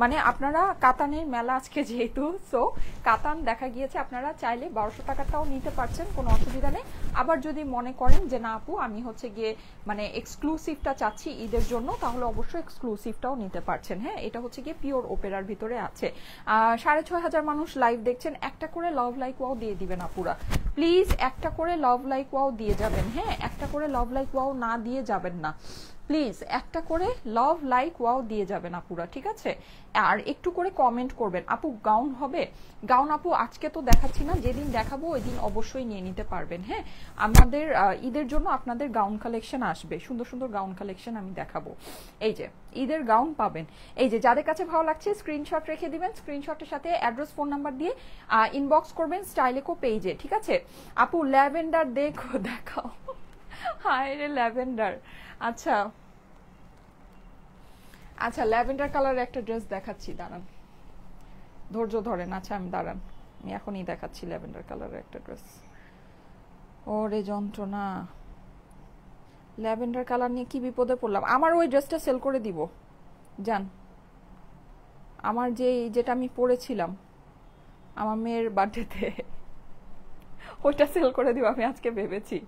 মানে আপনারা কাতানের মেলা আজকে যেহেতু, সো কাতান দেখা গিয়েছে, আপনারা চাইলে 1200 টাকাটাও নিতে পারছেন, কোনো অসুবিধা নেই। আবার যদি মনে করেন যে না আপু আমি হচ্ছে গিয়ে মানে এক্সক্লুসিভটা চাচ্ছি ঈদের জন্য, তাহলে অবশ্যই এক্সক্লুসিভটাও নিতে পারছেন, হ্যাঁ। এটা হচ্ছে গিয়ে পিওর ওপেরার ভিতরে আছে। 6500 মানুষ লাইভ দেখছেন, একটা করে লাভ লাইক ওয়াও দিয়ে দিবেন আপুরা প্লিজ, একটা করে লাভ লাইক ওয়াও দিয়ে যাবেন, হ্যাঁ একটা করে লাভ লাইক ওয়াও না দিয়ে যাবেন না প্লিজ, একটা করে লাভ লাইক ওয়াও দিয়ে যাবেন আপুরা, ঠিক আছে। আর একটু করে কমেন্ট করবেন। আপু গাউন হবে? গাউন আপু আজকে তো দেখাচ্ছি না, যেদিন দেখাবো ওই দিন অবশ্যই নিয়ে নিতে পারবেন, হ্যাঁ। আমাদের ঈদের জন্য আপনাদের গাউন কালেকশন আসবে, সুন্দর সুন্দর গাউন কালেকশন আমি দেখাবো। এই যে ঈদের গাউন পাবেন। এই যে যাদের কাছে ভালো লাগছে স্ক্রিনশট রেখে দিবেন, স্ক্রিনশটের সাথে অ্যাড্রেস ফোন নাম্বার দিয়ে ইনবক্স করবেন স্টাইলেকো পেজে, ঠিক আছে। আপু ল্যাভেন্ডার দেখো, দেখাও, হায় রে ল্যাভেন্ডার। আচ্ছা আচ্ছা ল্যাভেন্ডার কালারের একটা ড্রেস দেখাচ্ছি, দাঁড়ান, ধৈর্য ধরেন। আচ্ছা আমি দাঁড়ান, আমি এখনই দেখাচ্ছি ল্যাভেন্ডার কালারের একটা ড্রেস। ওরে যন্ত্রণা, ল্যাভেন্ডার কালার নিয়ে কি বিপদে পড়লাম। আমার ওই ড্রেসটা সেল করে দিব জান, আমার যেটা আমি পরেছিলাম আমার মেয়ের বার্থডেতে, ওইটা সেল করে দিব আমি আজকে ভেবেছি।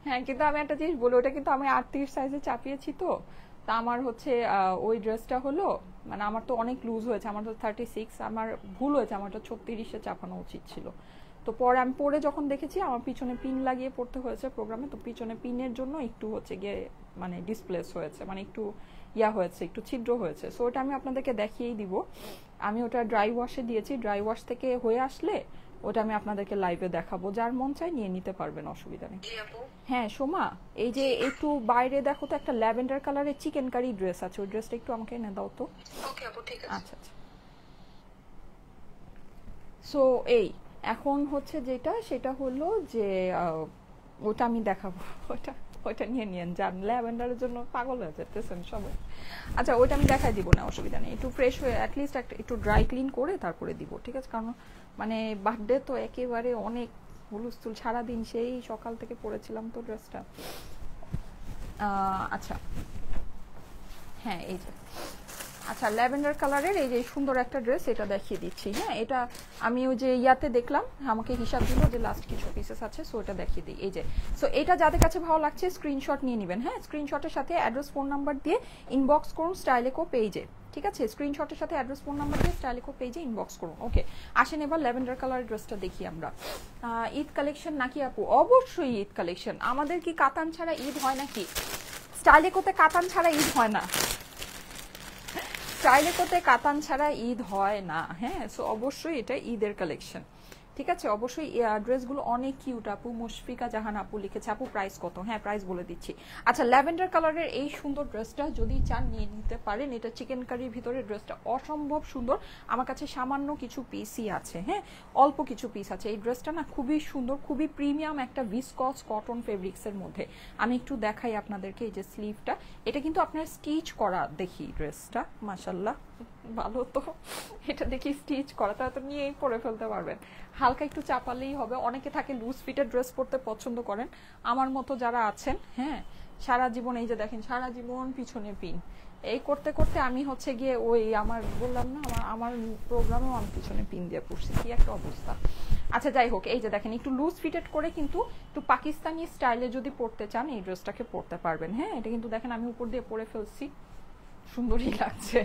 হ্যাঁ, কিন্তু আমি একটা জিনিস বলি, ওটা কিন্তু আমি 38 সাইজে চাপিয়েছি, তো তা আমার হচ্ছে ওই ড্রেসটা হলো, মানে আমার তো অনেক লুজ হয়েছে, আমার তো 36, আমার ভুল হয়েছে, আমার তো 36-এ চাপানো উচিত ছিল। তো পরে আমি পরে যখন দেখেছি আমার পিছনে পিন লাগিয়ে পড়তে হয়েছে প্রোগ্রামে, তো পিছনে পিনের জন্য একটু হচ্ছে গিয়ে মানে ডিসপ্লেস হয়েছে, মানে একটু হয়েছে, একটু ছিদ্র হয়েছে। সো ওটা আমি আপনাদেরকে দেখিয়েই দিব। আমি ওটা ড্রাই ওয়াশে দিয়েছি, ড্রাই ওয়াশ থেকে হয়ে আসলে ওটা আমি আপনাদেরকে লাইভে দেখাবো, যার মন চাই নিয়ে নিতে পারবেন, অসুবিধা নেই। হ্যাঁ সোমা, এই যে একটু বাইরে দেখো তো, একটা ল্যাভেন্ডার কালারের চিকেন কারি ড্রেস আছে, ওই ড্রেসটা একটু আমাকে এনে দাও তো। ওকে আপু, ঠিক আছে। আচ্ছা আচ্ছা। সো এই এখন হচ্ছে যেটা, সেটা হলো যে ওটা আমি দেখাবো, ওটা ওইটা নিয়ে নিয়েন, যান ল্যাভেন্ডারের জন্য পাগল হয়ে যেতেছেন সবাই। আচ্ছা ওইটা আমি দেখাই দিব না, অসুবিধা নেই, একটু ফ্রেশ হয়ে অ্যাটলিস্ট একটু ড্রাই ক্লিন করে তারপরে দিব, ঠিক আছে? কারণ মানে বার্থডে তো একেবারে অনেক হুলস্থুল, সারাদিন সেই সকাল থেকে পরেছিলাম তো ড্রেসটা। আচ্ছা হ্যাঁ এই যে, আচ্ছা ল্যাভেন্ডার কালারের এই যে সুন্দর একটা ড্রেস, এটা দেখিয়ে দিচ্ছি। হ্যাঁ, এটা আমি ওই যে ইয়াতে দেখলাম, আমাকে হিসাব দিল যে লাস্ট কিছু পিসেস আছে, সো এটা দেখিয়ে দিই। এই যে, সো এটা যাদের কাছে ভালো লাগছে স্ক্রিনশট নিয়ে নেবেন। হ্যাঁ, স্ক্রিনশটের সাথে অ্যাড্রেস ফোন নাম্বার দিয়ে ইনবক্স করুন স্টাইলেকো পেজে, ঠিক আছে? স্ক্রিনশটের সাথে অ্যাড্রেস ফোন নাম্বার দিয়ে স্টাইলেকো পেজে ইনবক্স করুন। ওকে, আসেন এবার ল্যাভেন্ডার কালারের ড্রেসটা দেখি আমরা। ঈদ কালেকশন নাকি আপু? অবশ্যই ঈদ কালেকশন। আমাদের কি কাতান ছাড়া ঈদ হয় নাকি? স্টাইলেকোতে কাতান ছাড়া ঈদ হয় না, স্টাইলেকোতে কাতান ছাড়া ঈদ হয় না। হ্যাঁ, সো অবশ্যই এটা ঈদের কালেকশন, ঠিক আছে? অবশ্যই ড্রেসগুলো অনেক কিউট। আপু মুশফিকা জাহান আপু লিখেছে, আপু প্রাইস কত? হ্যাঁ প্রাইস বলে দিচ্ছি। আচ্ছা, ল্যাভেন্ডার কালারের এই সুন্দর ড্রেসটা যদি চান নিয়ে নিতে পারেন। এটা চিকেন কারির ভিতরে ড্রেসটা অসম্ভব সুন্দর, আমার কাছে সামান্য কিছু পিসই আছে। হ্যাঁ, অল্প কিছু পিস আছে। এই ড্রেসটা না খুবই সুন্দর, খুবই প্রিমিয়াম একটা ভিসকস কটন ফেব্রিক্সের মধ্যে। আমি একটু দেখাই আপনাদেরকে, এই যে স্লিভটা, এটা কিন্তু আপনার স্টিচ করা, দেখি ড্রেসটা মাশাল্লাহ ভালো, তো এটা দেখি স্টিচ করা, তারা তো নিয়েই পরে ফেলতে পারবেন, হালকা একটু চাপালেই হবে। অনেকে থাকে লুজ ফিটের ড্রেস পরতে পছন্দ করেন, আমার মতো যারা আছেন, হ্যাঁ সারা জীবন এই যে দেখেন সারা জীবন পিছনে পিন, এই করতে করতে আমি হচ্ছে গিয়ে ওই আমার বললাম না, আমার প্রোগ্রামেও আমি পিছনে পিন দিয়ে পড়ছি, কি একটা অবস্থা। আচ্ছা যাই হোক, এই যে দেখেন একটু লুজ ফিটেড করে কিন্তু একটু পাকিস্তানি স্টাইলে যদি পরতে চান এই ড্রেসটাকে পরতে পারবেন। হ্যাঁ, এটা কিন্তু দেখেন আমি উপর দিয়ে পরে ফেলছি, সুন্দরই লাগছে।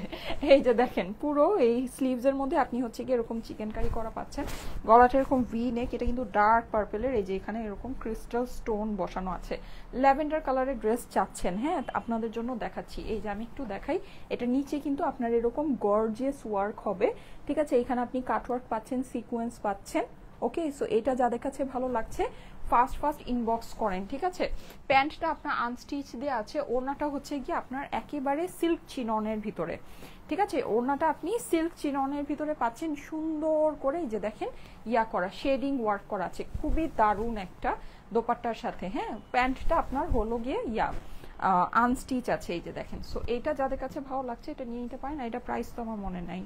এই যে দেখেন পুরো এই স্লিভস এর মধ্যে আপনি হচ্ছে কি এরকম চিকেন কারি করা পাচ্ছেন, গলাটা এরকম ভি নেক, এটা কিন্তু ডার্ক পার্পেলের, এই যে এখানে এরকম ক্রিস্টাল স্টোন বসানো আছে। ল্যাভেন্ডার কালারের ড্রেস চাচ্ছেন? হ্যাঁ, আপনাদের জন্য দেখাচ্ছি। এই যে আমি একটু দেখাই, এটা নিচে কিন্তু আপনার এরকম গর্জিয়াস ওয়ার্ক হবে, ঠিক আছে? এখানে আপনি কাটওয়ার্ক পাচ্ছেন, সিকোয়েন্স পাচ্ছেন। ওকে, সো এটা যাদের কাছে ভালো লাগছে ফার্স্ট ইনবক্স করেন, ঠিক আছে? প্যান্টটা আপনার আনস্টিচ দিয়ে আছে, ওড়নাটা হচ্ছে গিয়ে আপনার একেবারে সিল্ক চিননের ভিতরে, ঠিক আছে? ওড়নাটা আপনি সিল্ক চিননের ভিতরে পাচ্ছেন, সুন্দর করে এই যে দেখেন ইয়া করা, শেডিং ওয়ার্ক করা আছে, খুবই দারুণ একটা দোপাট্টার সাথে। হ্যাঁ, প্যান্টটা আপনার হলো গিয়ে আনস্টিচ আছে, এই যে দেখেন। সো এটা যাদের কাছে ভালো লাগছে এটা নিয়ে নিতে পারেন। এটা প্রাইস তো আমার মনে নাই।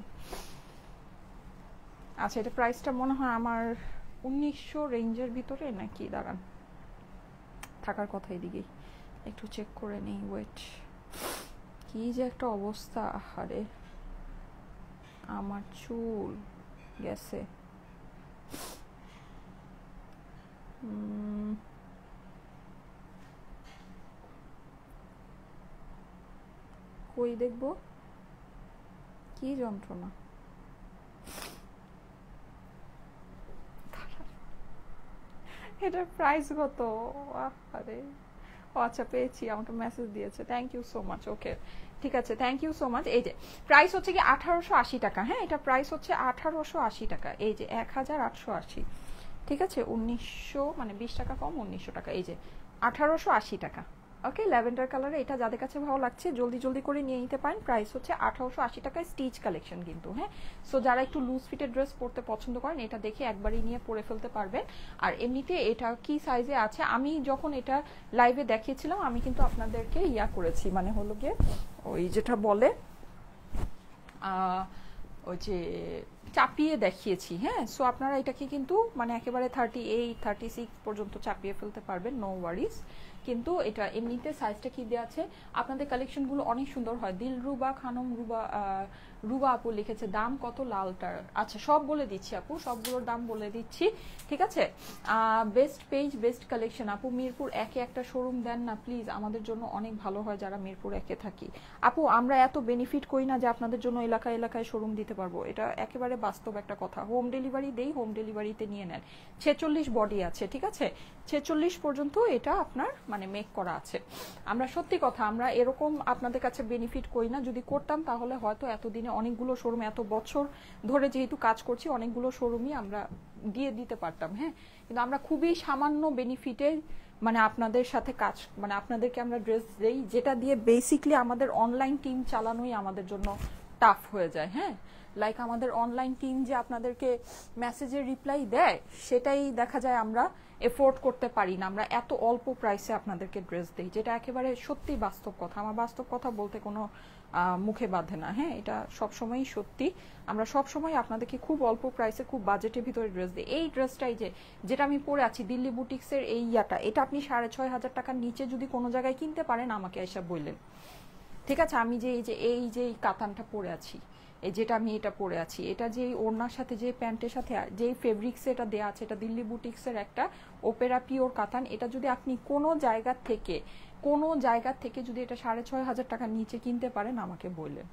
আচ্ছা, এটা প্রাইসটা মনে হয় আমার 1900 রেঞ্জের ভিতরে নাকি, দাঁড়ান থাকার কথা, এদিকেই একটু চেক করে নেই, ওয়েট। কি যে একটা অবস্থা, আরে আমার চুল গেছে। কই দেখবো, কি যন্ত্রণা। এটার প্রাইস কত? আরে ও আচ্ছা পেয়েছি, আমাকে মেসেজ দিয়েছে, থ্যাংক ইউ সো মাচ। ওকে ঠিক আছে, থ্যাংক ইউ সো মাচ। এই যে প্রাইস হচ্ছে কি 1880 টাকা। হ্যাঁ, এটা প্রাইস হচ্ছে 1880 টাকা। এই যে 1880, ঠিক আছে? 1900 মানে 20 টাকা কম, 1900 টাকা। এই যে 1880 টাকা। ওকে, ল্যাভেন্ডার কালারে এটা যাদের কাছে ভালো লাগছে জলদি জলদি করে নিয়ে নিতে পারেন। প্রাইস হচ্ছে 1880 টাকায়, স্টিচ কালেকশন কিন্তু। হ্যাঁ, সো যারা একটু লুজ ফিটের ড্রেস পরতে পছন্দ করেন এটা দেখে একবারই নিয়ে পরে ফেলতে পারবেন। আর এমনিতে এটা কি সাইজে আছে, আমি যখন এটা লাইভে দেখিয়েছিলাম আমি কিন্তু আপনাদেরকে ইয়া করেছি, মানে হলো গিয়ে ওই যেটা বলে ওই যে চাপিয়ে দেখিয়েছি, হ্যাঁ। সো আপনারা এটাকে কিন্তু মানে একেবারে 38 36 পর্যন্ত চাপিয়ে ফেলতে পারবেন, নো ওয়ারিস। কিন্তু এটা এমনিতে সাইজটা কি দেওয়া আছে, আপনাদের কালেকশনগুলো অনেক সুন্দর হয়। দিলরুবা খানম রুবা রুবা আপু লিখেছে দাম কত লালটার? আচ্ছা সব বলে দিচ্ছি আপু, সবগুলোর দাম বলে দিচ্ছি, ঠিক আছে। বেস্ট পেজ বেস্ট কালেকশন আপু, মিরপুর একে একটা শোরুম দেন না প্লিজ, আমাদের জন্য অনেক ভালো হয় যারা মিরপুর একে থাকি। আপু আমরা এত বেনিফিট করি না যে আপনাদের জন্য এলাকায় এলাকায় শোরুম দিতে পারবো, এটা একেবারে বাস্তব একটা কথা। হোম ডেলিভারি দেই, হোম ডেলিভারিতে নিয়ে নেন। 46 বডি আছে, ঠিক আছে, 46 পর্যন্ত এটা আপনার মানে মেক করা আছে। আমরা সত্যি কথা আমরা এরকম আপনাদের কাছে বেনিফিট করি না, যদি করতাম তাহলে হয়তো এতদিনে অনেকগুলো শোরুম, এত বছর ধরে যেহেতু কাজ করছি অনেকগুলো শোরুমই আমরা দিয়ে দিতে পারতাম, হ্যাঁ। কিন্তু আমরা খুবই সামান্য বেনিফিটে মানে আপনাদের সাথে কাজ, মানে আপনাদেরকে আমরা ড্রেস দেই যেটা দিয়ে বেসিকলি আমাদের অনলাইন টিম চালানোই আমাদের জন্য টাফ হয়ে যায়, হ্যাঁ। লাইক আমাদের অনলাইন টিম যে আপনাদেরকে মেসেজের রিপ্লাই দেয় সেটাই দেখা যায় আমরা এফোর্ড করতে পারি না, আমরা এত অল্প প্রাইসে আপনাদেরকে ড্রেস দিই, যেটা একেবারে সত্যি বাস্তব কথা। আমার বাস্তব কথা বলতে কোনো মুখে বাঁধে না, হ্যাঁ, এটা সবসময়ই সত্যি। আমরা সবসময় আপনাদেরকে খুব অল্প প্রাইসে খুব বাজেটের ভিতরে ড্রেস দিই। এই ড্রেসটাই যেটা আমি পরে আছি দিল্লি বুটিক্সের এই ইয়াটা, এটা আপনি 6,500 টাকার নিচে যদি কোনো জায়গায় কিনতে পারেন আমাকে এসে বললেন, ঠিক আছে। আমি যে এই কাতানটা পরে আছি, এই যেটা আমি এটা পরে আছি, এটা যে ওড়নার সাথে যে প্যান্টের সাথে যেই ফেব্রিক্সে এটা দেওয়া আছে, এটা দিল্লি বুটিক্সের একটা ওপেরা পিওর কাতান। এটা যদি আপনি কোনো জায়গা থেকে যদি এটা 6,500 টাকার নিচে কিনতে পারেন আমাকে বললেন।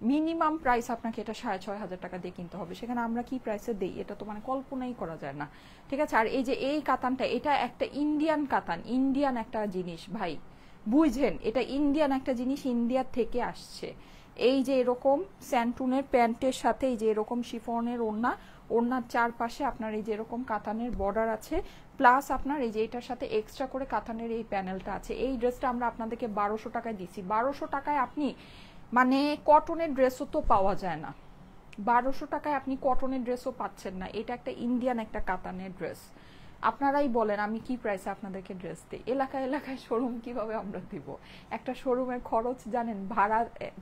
মিনিমাম প্রাইস আপনাকে এটা 6,500 টাকা দিয়ে কিনতে হবে, সেখানে আমরা কি প্রাইসে দেই এটা তো মানে কল্পনাই করা যায় না, ঠিক আছে। আর এই যে এই কাতানটা, এটা একটা ইন্ডিয়ান কাতান, ইন্ডিয়ান একটা জিনিস ভাই, বুঝছেন, এটা ইন্ডিয়ান একটা জিনিস, ইন্ডিয়া থেকে আসছে। এই যে এরকম স্যান্টুনের প্যান্টের সাথে এই যে এরকম শিফনের ওড়নার চারপাশে আপনার এই যে এরকম কাতানের বর্ডার আছে, প্লাস আপনার এই যে এটার সাথে এক্সট্রা করে কাতানের এই প্যানেলটা আছে। এই ড্রেসটা আমরা আপনাদেরকে 1200 টাকায় দিচ্ছি। 1200 টাকায় আপনি মানে কটনের ড্রেসও তো পাওয়া যায় না, 1200 টাকায় আপনি কটনের ড্রেসও পাচ্ছেন না। এটা একটা ইন্ডিয়ান একটা কাতানের ড্রেস। আপনারাই বলেন আমি কি প্রাইসে আপনাদেরকে ড্রেস দিই? এলাকায় এলাকায় শোরুম কিভাবে আমরা দিব? একটা শোরুমের খরচ জানেন,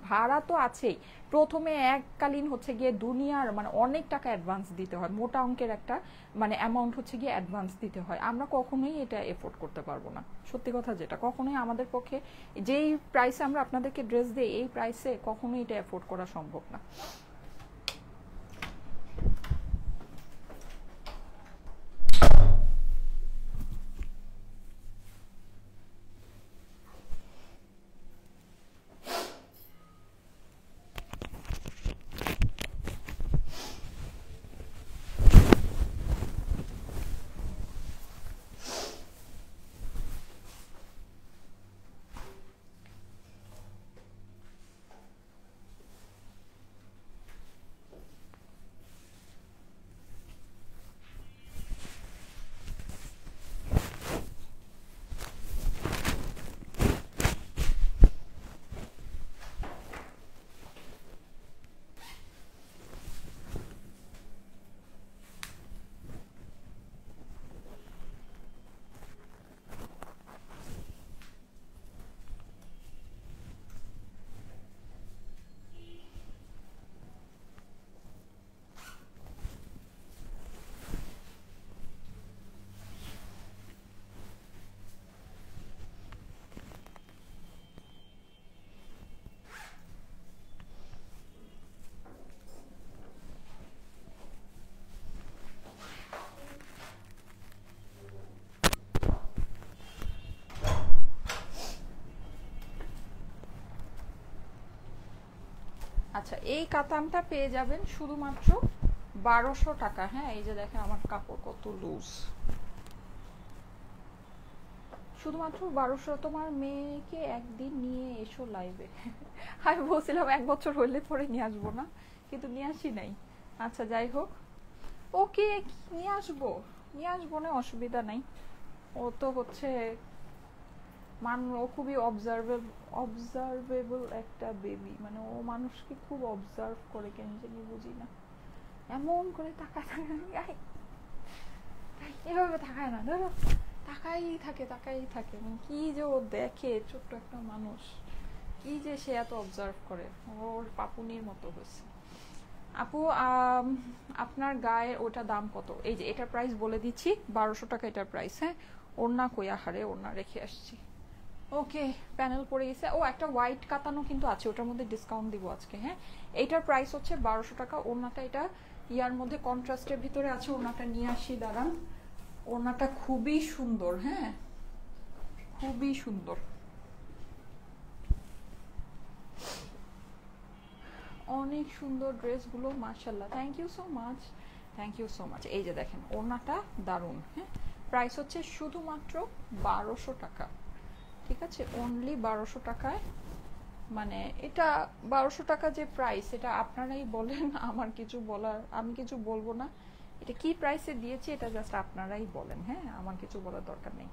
ভাড়া তো আছেই। প্রথমে এককালীন হচ্ছে গিয়ে দুনিয়ার মানে অনেক টাকা অ্যাডভান্স দিতে হয়, মোটা অঙ্কের একটা মানে অ্যামাউন্ট হচ্ছে গিয়ে অ্যাডভান্স দিতে হয়। আমরা কখনোই এটা এফোর্ড করতে পারবো না, সত্যি কথা যেটা, কখনোই আমাদের পক্ষে যেই প্রাইসে আমরা আপনাদেরকে ড্রেস দিই এই প্রাইসে কখনোই এটা এফোর্ড করা সম্ভব না। আচ্ছা এই কাতানটা পেয়ে যাবেন শুধুমাত্র 1200 টাকা, হ্যাঁ। এই যে দেখেন আমার কাপড় কত লুজ, শুধুমাত্র 1200। তোমার মেয়েকে একদিন নিয়ে এসো লাইভে। আমি বলছিলাম 1 বছর হইলে পরে নিয়ে আসবো না, কিন্তু নিয়ে আসি নাই। আচ্ছা যাই হোক, ওকে নিয়ে আসবো না, অসুবিধা নাই। ও তো হচ্ছে ও খুবই অবজারভেবল একটা বেবি, মানে ও মানুষকে খুব অবজার্ভ করে, কেন জানি বুঝি না, এমন করে তাকায় এভাবে তাকায় না, ধরো তাকাই থাকে, মানে কি যে ও দেখে, ছোট্ট একটা মানুষ কি যে সে এত অবজার্ভ করে, ওর পাপুনির মতো হয়েছে। আপু আপনার গায়ে ওটা দাম কত? এই যে এটার প্রাইস বলে দিচ্ছি, 1200 টাকা এটার প্রাইস। হ্যাঁ, ওড়না কই, আহারে ওড়না রেখে আসছি। ওকে, প্যানেল পরে গেছে। ও একটা হোয়াইট কাতানো কিন্তু আছে, ওটার মধ্যে ডিসকাউন্ট দিব আজকে। হ্যাঁ, এইটার প্রাইস হচ্ছে 1200 টাকা। ওড়নাটা এটা ইয়ার মধ্যে কন্ট্রাস্টের ভিতরে আছে। ওড়নাটা নিয়ে আসি, দাঁড়ান। ওড়নাটা খুবই সুন্দর, হ্যাঁ খুবই সুন্দর, অনেক সুন্দর ড্রেসগুলো, মাশাল্লাহ। Thank you so much, thank you so much. এই যে দেখেন ওড়নাটা দারুণ। হ্যাঁ, প্রাইস হচ্ছে শুধুমাত্র 1200 টাকা। ঠিক আছে, অনলি 1200 টাকায়। মানে এটা 1200 টাকা যে প্রাইস, এটা আপনারাই বলেন, আমার কিছু বলার, আমি কিছু বলবো না। এটা কি প্রাইসে দিয়েছি এটা জাস্ট আপনারাই বলেন। হ্যাঁ, আমার কিছু বলার দরকার নেই।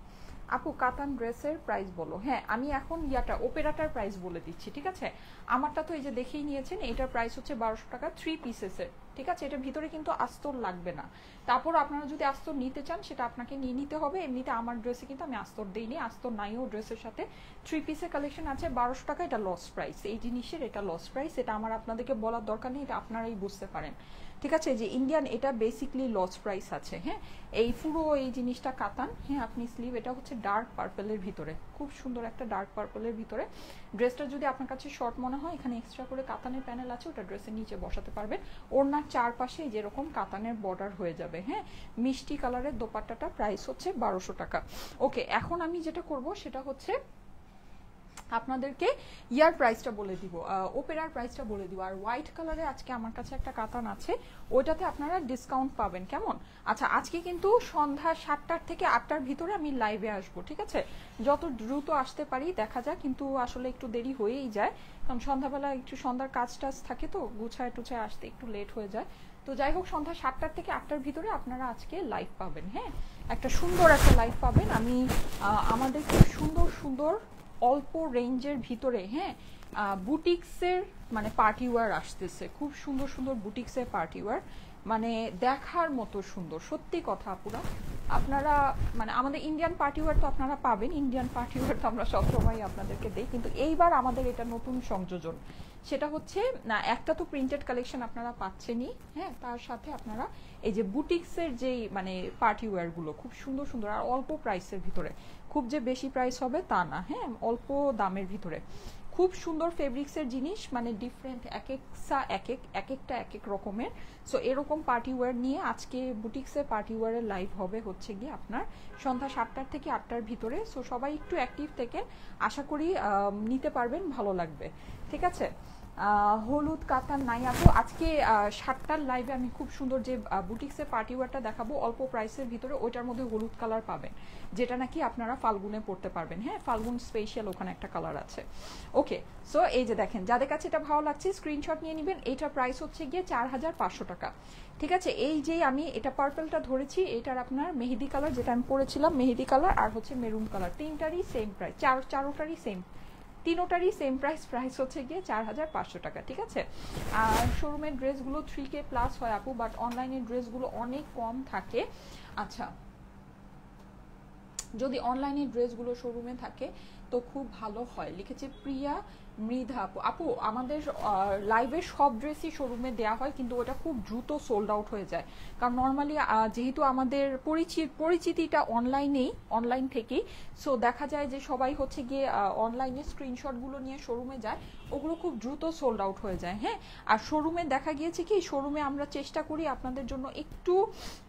আপু কাতান ড্রেসের প্রাইস বলো। হ্যাঁ, আমি এখন ইয়াটা ওপেরাটার প্রাইস বলে দিচ্ছি। ঠিক আছে, আমারটা তো এই যে দেখেই নিয়েছেন, এটার প্রাইস হচ্ছে 1200 টাকা 3 পিসেসের। ঠিক আছে, এটার ভিতরে কিন্তু আস্তর লাগবে না। তারপর আপনারা যদি আস্তর নিতে চান সেটা আপনাকে নিয়ে নিতে হবে। এমনিতে আমার ড্রেসে কিন্তু আমি আস্তর দিইনি, আস্তর নাইও ড্রেসের সাথে। 3 পিসের কালেকশন আছে 1200 টাকা। এটা লস প্রাইস, এই জিনিসের এটা লস প্রাইস। এটা আমার আপনাদেরকে বলার দরকার নেই, এটা আপনারাই বুঝতে পারেন। ঠিক আছে, যে ইন্ডিয়ান এটা বেসিকলি লস প্রাইস আছে। হ্যাঁ, এই পুরো এই জিনিসটা কাতান। হ্যাঁ, আপনি স্লিভ, এটা হচ্ছে ডার্ক পার্পলের ভিতরে, খুব সুন্দর একটা ডার্ক পার্পলের ভিতরে। ড্রেসটা যদি আপনার কাছে শর্ট মনে হয়, এখানে এক্সট্রা করে কাতানের প্যানেল আছে, ওটা ড্রেসের নিচে বসাতে পারবেন। ওড়নার চারপাশে যেরকম কাতানের বর্ডার হয়ে যাবে। হ্যাঁ, মিষ্টি কালারের দোপাট্টাটা প্রাইস হচ্ছে 1200 টাকা। ওকে, এখন আমি যেটা করব সেটা হচ্ছে আপনাদেরকে ইয়ার প্রাইসটা বলে দিব, ওপেরার প্রাইসটা বলে দিব। আর হোয়াইট কালারে আজকে আমার কাছে একটা কাতান আছে, ওইটাতে আপনারা ডিসকাউন্ট পাবেন। কেমন? আচ্ছা, আজকে কিন্তু সন্ধ্যা 7টার থেকে 8টার ভিতরে আমি লাইভে আসবো। ঠিক আছে, যত দ্রুত আসতে পারি দেখা যায়, কিন্তু আসলে একটু দেরি হয়েই যায়, কারণ সন্ধ্যাবেলা একটু সন্ধ্যার কাজ টাজ থাকে, তো গুছায় টুছায় আসতে একটু লেট হয়ে যায়। তো যাই হোক, সন্ধ্যা 7টার থেকে 8টার ভিতরে আপনারা আজকে লাইভ পাবেন। হ্যাঁ, একটা সুন্দর একটা লাইভ পাবেন। আমি আমাদের খুব সুন্দর সুন্দর অল্প রেঞ্জের ভিতরে, হ্যাঁ, বুটিক্সের মানে পার্টি ওয়্যার আসতেছে, খুব সুন্দর সুন্দর বুটিক্সের পার্টি ওয়্যার, মানে দেখার মতো সুন্দর। সত্যি কথা আপুরা, আপনারা মানে আমাদের ইন্ডিয়ান পার্টি ওয়্যার তো আপনারা পাবেন, ইন্ডিয়ান পার্টি ওয়্যার তো আমরা সবসময় আপনাদেরকে দিই, কিন্তু এইবার আমাদের এটা নতুন সংযোজন। সেটা হচ্ছে না, একটা তো প্রিন্টেড কালেকশন আপনারা পাচ্ছেনই, হ্যাঁ, তার সাথে আপনারা এই যে বুটিক্সের যেই মানে পার্টি ওয়্যারগুলো খুব সুন্দর সুন্দর, আর অল্প প্রাইসের ভিতরে, খুব যে বেশি প্রাইস হবে তা না। হ্যাঁ, অল্প দামের ভিতরে খুব সুন্দর ফেব্রিক্সের জিনিস, মানে ডিফারেন্ট, এক একটা এক এক রকমের। সো এরকম পার্টি ওয়্যার নিয়ে আজকে বুটিক্সের পার্টি ওয়্যারের লাইভ হবে হচ্ছে গিয়ে আপনার সন্ধ্যা 7টার থেকে 8টার ভিতরে। সো সবাই একটু অ্যাক্টিভ থেকে আশা করি নিতে পারবেন, ভালো লাগবে। ঠিক আছে, হলুদ কাতান নাই আপু। আজকে 7টার লাইভে আমি খুব সুন্দর যে বুটিক্সের পার্টি ওয়্যারটা দেখাবো অল্প প্রাইসের ভিতরে, ওইটার মধ্যে হলুদ কালার পাবেন, যেটা নাকি আপনারা ফাল্গুনে পড়তে পারবেন। হ্যাঁ, ফাল্গুন স্পেশাল ওখানে একটা কালার আছে। ওকে, সো এই যে দেখেন, যাদের কাছে এটা ভালো লাগছে স্ক্রিনশট নিয়ে নেবেন। এইটার প্রাইস হচ্ছে গিয়ে 4500 টাকা। ঠিক আছে, এই যে আমি এটা পার্পলটা ধরেছি, এটার আপনার মেহেদি কালার, যেটা আমি পরেছিলাম মেহেদি কালার, আর হচ্ছে মেরুন কালার, তিনটারই সেম প্রাইস, চারোটারই সেম, তিনোটারই সেম প্রাইস। প্রাইস হচ্ছে গিয়ে 4500 টাকা। ঠিক আছে, আর শোরুমের ড্রেসগুলো 3K প্লাস হয় আপু, বাট অনলাইনের ড্রেসগুলো অনেক কম থাকে। আচ্ছা, যদি অনলাইনের ড্রেসগুলো শোরুমে থাকে তো খুব ভালো হয়। লিখেছে প্রিয়া মৃধা আপু। আপু আমাদের লাইভের সব ড্রেসই শোরুমে দেওয়া হয়, কিন্তু ওটা খুব দ্রুত সোল্ড আউট হয়ে যায়, কারণ নর্মালি যেহেতু আমাদের পরিচিতিটা অনলাইন থেকেই, সো দেখা যায় যে সবাই হচ্ছে গিয়ে অনলাইনে স্ক্রিনশটগুলো নিয়ে শোরুমে যায়, ওগুলো খুব দ্রুত সোল্ড আউট হয়ে যায়। হ্যাঁ, আর শোরুমে দেখা গিয়েছে কি, শোরুমে আমরা চেষ্টা করি আপনাদের জন্য একটু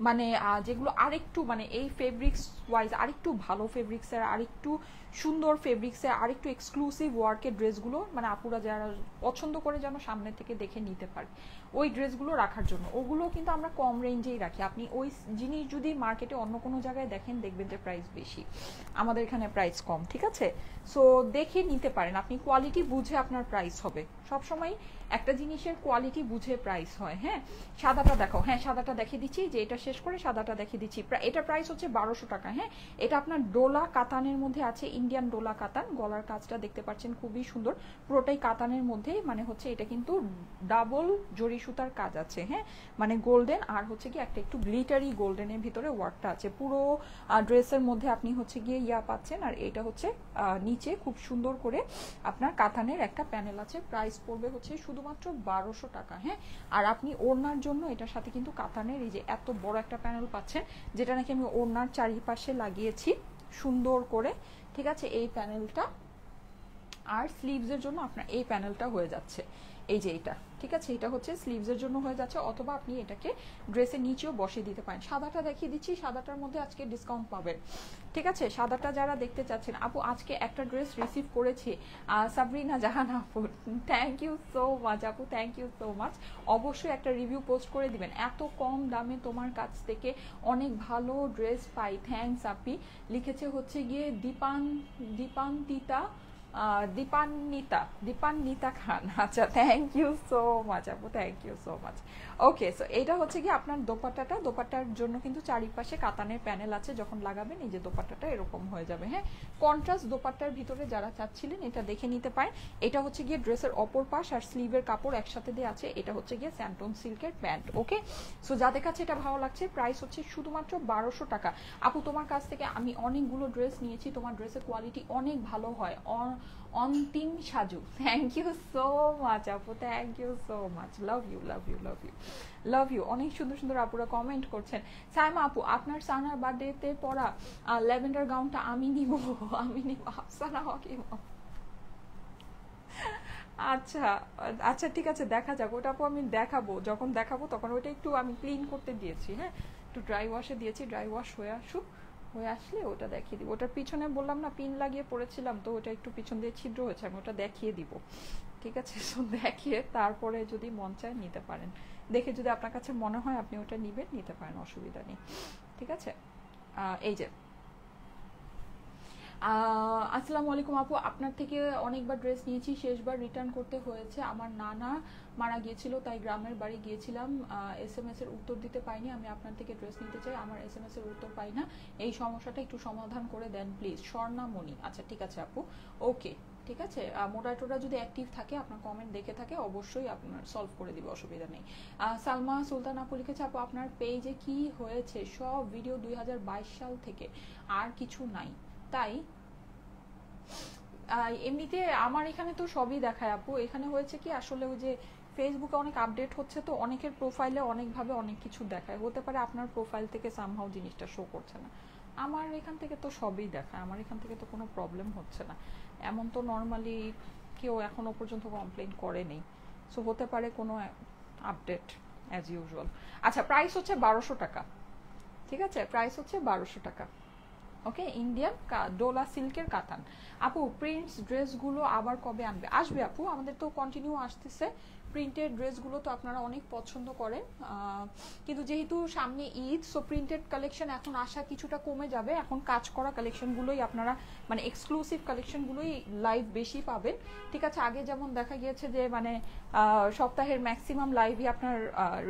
মানে যেগুলো আরেকটু মানে এই ফেব্রিক্স ওয়াইজ আরেকটু ভালো ফেব্রিক্সের, আরেকটু সুন্দর ফেব্রিক্সের, আরেকটু এক্সক্লুসিভ ওয়ার্কের ড্রেসগুলো মানে আপুরা যারা পছন্দ করে যেন সামনে থেকে দেখে নিতে পারে, ওই ড্রেসগুলো রাখার জন্য। ওগুলো কিন্তু আমরা কম রেঞ্জেই রাখি। আপনি ওই জিনিস যদি মার্কেটে অন্য কোনো জায়গায় দেখেন, দেখবেন যে প্রাইস বেশি, আমাদের এখানে প্রাইস কম। ঠিক আছে, সো দেখে নিতে পারেন, আপনি কোয়ালিটি বুঝে আপনার প্রাইস হবে। সবসময় একটা জিনিসের কোয়ালিটি বুঝে প্রাইস হয়। হ্যাঁ, সাদাটা দেখাও। হ্যাঁ, সাদাটা দেখিয়ে দিচ্ছি, যে এটা শেষ করে সাদাটা দেখিয়ে দিচ্ছি। এটা প্রাইস হচ্ছে 1200 টাকা। হ্যাঁ, এটা আপনার ডোলা কাতানের মধ্যে আছে, ইন্ডিয়ান ডোলা কাতান, গলার কাজটা দেখতে পাচ্ছেন খুবই সুন্দর। পুরোটাই কাতানের মধ্যে, মানে হচ্ছে এটা কিন্তু ডাবল জরি সুতার কাজ আছে, হ্যাঁ, মানে গোল্ডেন আর হচ্ছে কি একটা একটু গ্লিটারি গোল্ডেনের ভিতরে ওয়ার্কটা আছে। পুরো ড্রেসের মধ্যে আপনি হচ্ছে গিয়ে ইয়া পাচ্ছেন, আর এটা হচ্ছে নিচে খুব সুন্দর করে আপনার কাতানের একটা প্যানেল আছে। প্রাইস পড়বে হচ্ছে শুধুমাত্র 1200 টাকা, হ্যাঁ। আর আপনি ওড়নার জন্য এটার সাথে কিন্তু কাতানের এই যে এত বড় একটা প্যানেল পাচ্ছেন, যেটা নাকি আমি ওড়নার চারিপাশে লাগিয়েছি সুন্দর করে, ঠিক আছে, এই প্যানেলটা। আর স্লিভসের জন্য আপনার এই প্যানেলটা হয়ে যাচ্ছে, এই যে এটা, ঠিক আছে, এটা হচ্ছে স্লিভসের জন্য হয়ে যাচ্ছে, অথবা আপনি এটাকে ড্রেসের নিচেও বসিয়ে দিতে পারেন। সাদাটা দেখিয়ে দিচ্ছি, সাদাটার মধ্যে আজকে ডিসকাউন্ট পাবেন, ঠিক আছে। সাদাটা যারা দেখতে চাচ্ছেন, আপু আজকে একটা ড্রেস রিসিভ করেছি, সাবরিনা জাহান আপু, থ্যাংক ইউ সো মাচ আপু, থ্যাংক ইউ সো মাচ। অবশ্যই একটা রিভিউ পোস্ট করে দিবেন, এত কম দামে তোমার কাছ থেকে অনেক ভালো ড্রেস পাই, থ্যাংকস আপি। লিখেছে হচ্ছে গিয়ে দীপান্বিতা খান, আচ্ছা, থ্যাংক ইউ সো মাচ আপু, thank you so much. Okay, so এটা হচ্ছে কি আপনার দোপাট্টার জন্য কিন্তু চারিপাশে কাতানের প্যানেল আছে, যখন লাগাবেন এই যে দোপাট্টাটা এরকম হয়ে যাবে, হ্যাঁ। কন্ট্রাস্ট দোপাট্টার ভিতরে যারা চাচ্ছিলেন এটা দেখে নিতে পারেন। এটা হচ্ছে গিয়ে ড্রেসের অপর পাশ আর স্লিভের কাপড় একসাথে দিয়ে আছে। এটা হচ্ছে গিয়ে স্যান্টন সিল্কের প্যান্ট, ওকে। সো যাদের কাছে এটা ভালো লাগছে, প্রাইস হচ্ছে শুধুমাত্র 1200 টাকা। আপু তোমার কাছ থেকে আমি অনেকগুলো ড্রেস নিয়েছি, তোমার ড্রেসের কোয়ালিটি অনেক ভালো হয়, Antim Saju, thank you so much আপু, thank you so much, love you love you love you love you. অনেক সুন্দর সুন্দর আপুরা কমেন্ট করছেন। সাইমা আপু আপনার সানার বার্থডেতে পরা ল্যাভেন্ডার গাউনটা আমি নিব, আমি নিব আফসানা হকিম। আচ্ছা আচ্ছা, ঠিক আছে, দেখা যাক, ওটা আপু আমি দেখাবো, যখন দেখাবো তখন ওইটা একটু আমি ক্লিন করতে দিয়েছি, হ্যাঁ, একটু ড্রাই ওয়াশে দিয়েছি, ড্রাই ওয়াশ হয়ে আসুক, হয়ে আসলে ওটা দেখিয়ে দিব। ওটার পিছনে বললাম না পিন লাগিয়ে পড়েছিলাম, তো ওটা একটু পিছন দিয়ে ছিদ্র হয়েছে, আমি ওটা দেখিয়ে দিব, ঠিক আছে। সো দেখিয়ে তারপরে যদি মন চায় নিতে পারেন, দেখে যদি আপনার কাছে মনে হয় আপনি ওটা নিবেন, নিতে পারেন, অসুবিধা নেই, ঠিক আছে। এই যে আসসালামু আলাইকুম আপু, আপনার থেকে অনেকবার ড্রেস নিয়েছি, শেষবার রিটার্ন করতে হয়েছে, আমার নানা মারা গিয়েছিল তাই গ্রামের বাড়ি গিয়েছিলাম, SMS এর উত্তর দিতে পাইনি, আমি আপনার থেকে ড্রেস নিতে চাই, আমার SMS এর উত্তর পাই না, এই সমস্যাটা একটু সমাধান করে দেন প্লিজ, স্বর্ণামণি। আচ্ছা ঠিক আছে আপু, ওকে, ঠিক আছে। মোডারেটররা যদি অ্যাক্টিভ থাকে, আপনার কমেন্ট দেখে থাকে, অবশ্যই আপনার সলভ করে দিবে, অসুবিধা নেই। সালমা সুলতান আপু লিখেছে, আপু আপনার পেজে কি হয়েছে, সব ভিডিও 2022 সাল থেকে, আর কিছু নাই, তাই এমনিতে আমার এখানে তো সবই দেখায় আপু। এখানে হয়েছে কি, আসলে ওই যে ফেসবুকে অনেক আপডেট হচ্ছে, তো অনেকের প্রোফাইলে অনেকভাবে অনেক কিছু দেখায়, হতে পারে আপনার প্রোফাইল থেকে সামহাও জিনিসটা শো করছে না, আমার এখান থেকে তো সবই দেখায়, আমার এখান থেকে তো কোনো প্রবলেম হচ্ছে না, এমন তো নর্মালি কেউ এখনো পর্যন্ত কমপ্লেন করেনি, সো হতে পারে কোনো আপডেট অ্যাজ ইউজুয়াল। আচ্ছা, প্রাইস হচ্ছে 1200 টাকা, ঠিক আছে, প্রাইস হচ্ছে 1200 টাকা, ওকে। ইন্ডিয়ান ডোলা সিল্কের কাতান। আপু প্রিন্টস ড্রেসগুলো আবার কবে আনবে? আসবে আপু, আমাদের তো কন্টিনিউ আসতেছে প্রিন্টেড ড্রেসগুলো, তো আপনারা অনেক পছন্দ করেন, কিন্তু যেহেতু সামনে ঈদ, সো প্রিন্টেড কালেকশন এখন আসা কিছুটা কমে যাবে, এখন কাজ করা কালেকশনগুলোই আপনারা, মানে এক্সক্লুসিভ কালেকশনগুলোই লাইভ বেশি পাবেন, ঠিক আছে। আগে যেমন দেখা গিয়েছে যে মানে সপ্তাহের ম্যাক্সিমাম লাইভই আপনার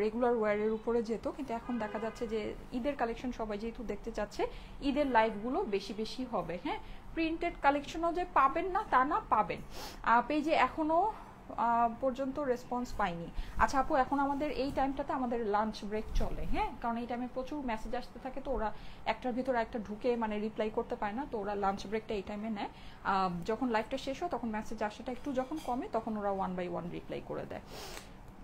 রেগুলার ওয়্যারের উপরে যেত, কিন্তু এখন দেখা যাচ্ছে যে ঈদের কালেকশন সবাই যেহেতু দেখতে চাচ্ছে, ঈদের লাইভগুলো বেশি বেশি হবে, হ্যাঁ। প্রিন্টেড কালেকশনও যে পাবেন না তা না, পাবেন, পেজে এখনো পর্যন্ত রেসপন্স পাইনি। আচ্ছা আপু, এখন আমাদের এই টাইমটাতে আমাদের লাঞ্চ ব্রেক চলে, হ্যাঁ, কারণ এই টাইমে প্রচুর মেসেজ আসতে থাকে, তো ওরা একটার ভিতরে একটা ঢুকে মানে রিপ্লাই করতে পারে না, তো ওরা লাঞ্চ ব্রেকটা এই টাইমে নেয়, যখন লাইভটা শেষ হয় তখন মেসেজ আসাটা একটু যখন কমে, তখন ওরা 1 by 1 রিপ্লাই করে দেয়।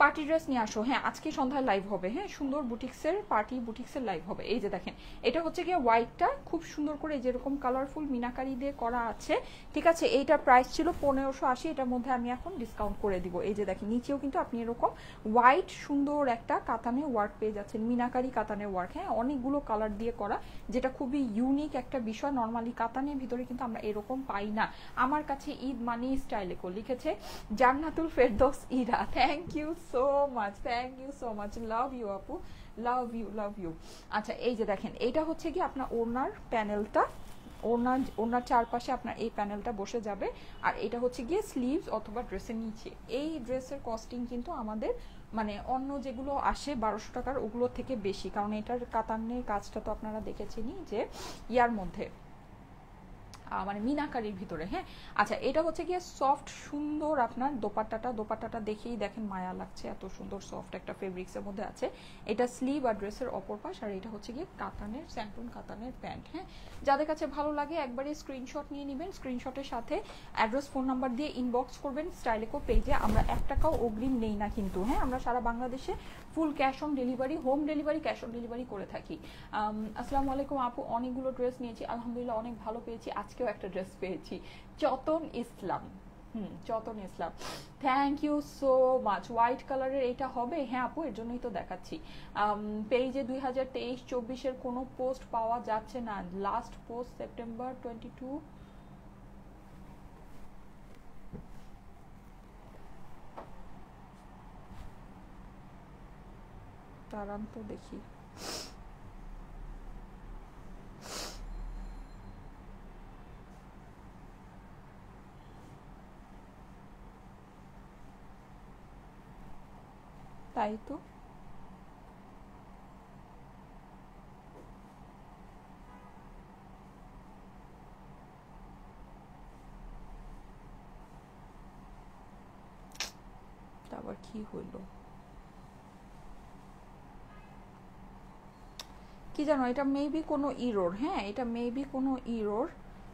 পার্টি ড্রেস নিয়ে আসো, হ্যাঁ আজকে সন্ধ্যায় লাইভ হবে, হ্যাঁ, সুন্দর বুটিক্সের পার্টি বুটিক্সের লাইভ হবে। এই যে দেখেন, এটা হচ্ছে গিয়ে হোয়াইটটা খুব সুন্দর করে যেরকম কালারফুল মিনাকারি দিয়ে করা আছে, ঠিক আছে। এইটার প্রাইস ছিল 1580, এটার মধ্যে আমি এখন ডিসকাউন্ট করে দিব। এই যে দেখেন, নিচেও কিন্তু আপনি এরকম হোয়াইট সুন্দর একটা কাতানে ওয়ার্ক পেয়ে যাচ্ছেন, মিনাকারি কাতানের ওয়ার্ক, হ্যাঁ, অনেকগুলো কালার দিয়ে করা, যেটা খুবই ইউনিক একটা বিষয়, নর্মালি কাতানের ভিতরে কিন্তু আমরা এরকম পাই না। আমার কাছে ঈদ মানি স্টাইলে লিখেছে Jannatul Ferdous Ira, thank you so much, thank you so much, love you আপু, লাভ ইউ লাভ ইউ। আচ্ছা এই যে দেখেন, এইটা হচ্ছে কি আপনার ওড়নার প্যানেলটা, ওড়নার চারপাশে আপনার এই প্যানেলটা বসে যাবে, আর এটা হচ্ছে গিয়ে স্লিভস অথবা ড্রেসের নিচে। এই ড্রেসের কস্টিং কিন্তু আমাদের মানে অন্য যেগুলো আসে 1200 টাকার ওগুলোর থেকে বেশি, কারণ এটার কাতানের কাজটা তো আপনারা দেখেছেনই যে ইয়ার মধ্যে মানে মিনাকারির ভিতরে। হ্যাঁ, আচ্ছা এটা হচ্ছে গিয়ে সফট সুন্দর আপনার দোপাট্টাটা দেখেই দেখেন মায়া লাগছে, এত সুন্দর সফট একটা ফেব্রিক্সের মধ্যে আছে। এটা স্লিভ আর ড্রেসের অপর পাশ, আর এটা হচ্ছে গিয়ে কাতানের স্যান্টুন কাতানের প্যান্ট। হ্যাঁ, যাদের কাছে ভালো লাগে একবারে স্ক্রিনশট নিয়ে নেবেন, স্ক্রিনশটের সাথে অ্যাড্রেস ফোন নাম্বার দিয়ে ইনবক্স করবেন স্টাইলেকো পেজে। আমরা 1 টাকাও অগ্রিম নেই না কিন্তু। হ্যাঁ, আমরা সারা বাংলাদেশে full cash on delivery, home delivery, cash on delivery করে থাকি। আসসালামু আলাইকুম আপু, অনেকগুলো ড্রেস নিয়েছি আলহামদুলিল্লাহ, অনেক ভালো পেয়েছি, আজকেও একটা ড্রেস পেয়েছি। Choton Islam, Choton Islam, thank you so much. White কালারের এইটা হবে? হ্যাঁ আপু, এর জন্যই তো দেখাচ্ছি। পেজে 2023-24-এর কোনো পোস্ট পাওয়া যাচ্ছে না, লাস্ট পোস্ট সেপ্টেম্বর 22। দাঁড়ান তো দেখি। তাই তো, আবার কি হইলো কি জানো, এটা মেবি কোনো ইরোর। হ্যাঁ, এটা মেবি কোনো ইরোর,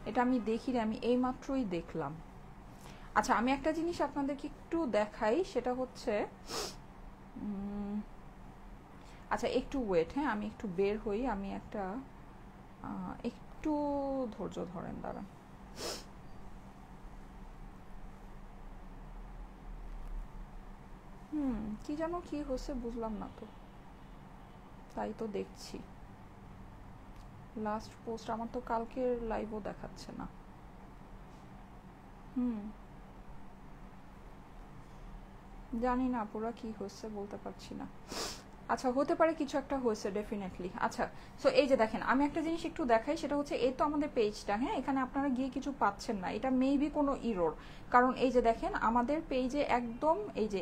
এটা আমি দেখি, আমি এইমাত্রই দেখলাম। আচ্ছা আমি একটা জিনিস আপনাদেরকে একটু দেখাই, সেটা হচ্ছে আচ্ছা একটু ওয়েট। হ্যাঁ, আমি একটু বের হই, আমি একটা একটু ধৈর্য ধরেন, দাঁড়ান। কি জানো কি হচ্ছে বুঝলাম না তো, তাই তো দেখছি। লাস্ট পোস্ট আমার তো কালকের লাইভও দেখাচ্ছে না। জানি না পুরা কি হচ্ছে, বলতে পারছি না। আচ্ছা হতে পারে কিছু একটা হয়েছে ডেফিনেটলি। আচ্ছা, সো এই যে দেখেন, আমি একটা জিনিস একটু দেখাই, সেটা হচ্ছে এই তো আমাদের পেজটা। হ্যাঁ, এখানে আপনারা গিয়ে কিছু পাচ্ছেন না, এটা মেবি কোনো ইরোর। কারণ এই যে দেখেন আমাদের পেজে একদম এই যে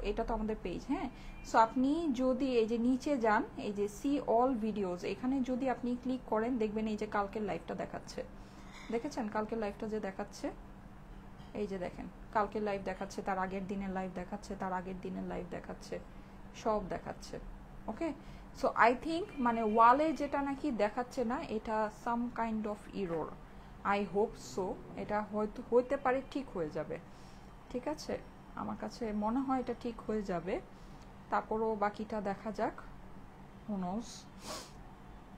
এটা তো আমাদের পেজ। হ্যাঁ, সো আপনি যদি এই যে নিচে যান, এই যে সি অল ভিডিওস, এখানে যদি আপনি ক্লিক করেন দেখবেন এই যে কালকের লাইভটা দেখাচ্ছে। দেখেছেন কালকের লাইভটা যে দেখাচ্ছে, এই যে দেখেন কালকের লাইভ দেখাচ্ছে, তার আগের দিনের লাইভ দেখাচ্ছে, তার আগের দিনের লাইভ দেখাচ্ছে, সব দেখাচ্ছে। ওকে, সো আই থিঙ্ক মানে ওয়ালে যেটা নাকি দেখাচ্ছে না, এটা some kind of error. I hope so, এটা হয়তো হইতে পারে ঠিক হয়ে যাবে। ঠিক আছে, আমার কাছে মনে হয় এটা ঠিক হয়ে যাবে, তারপরও বাকিটা দেখা যাক, হু নোস।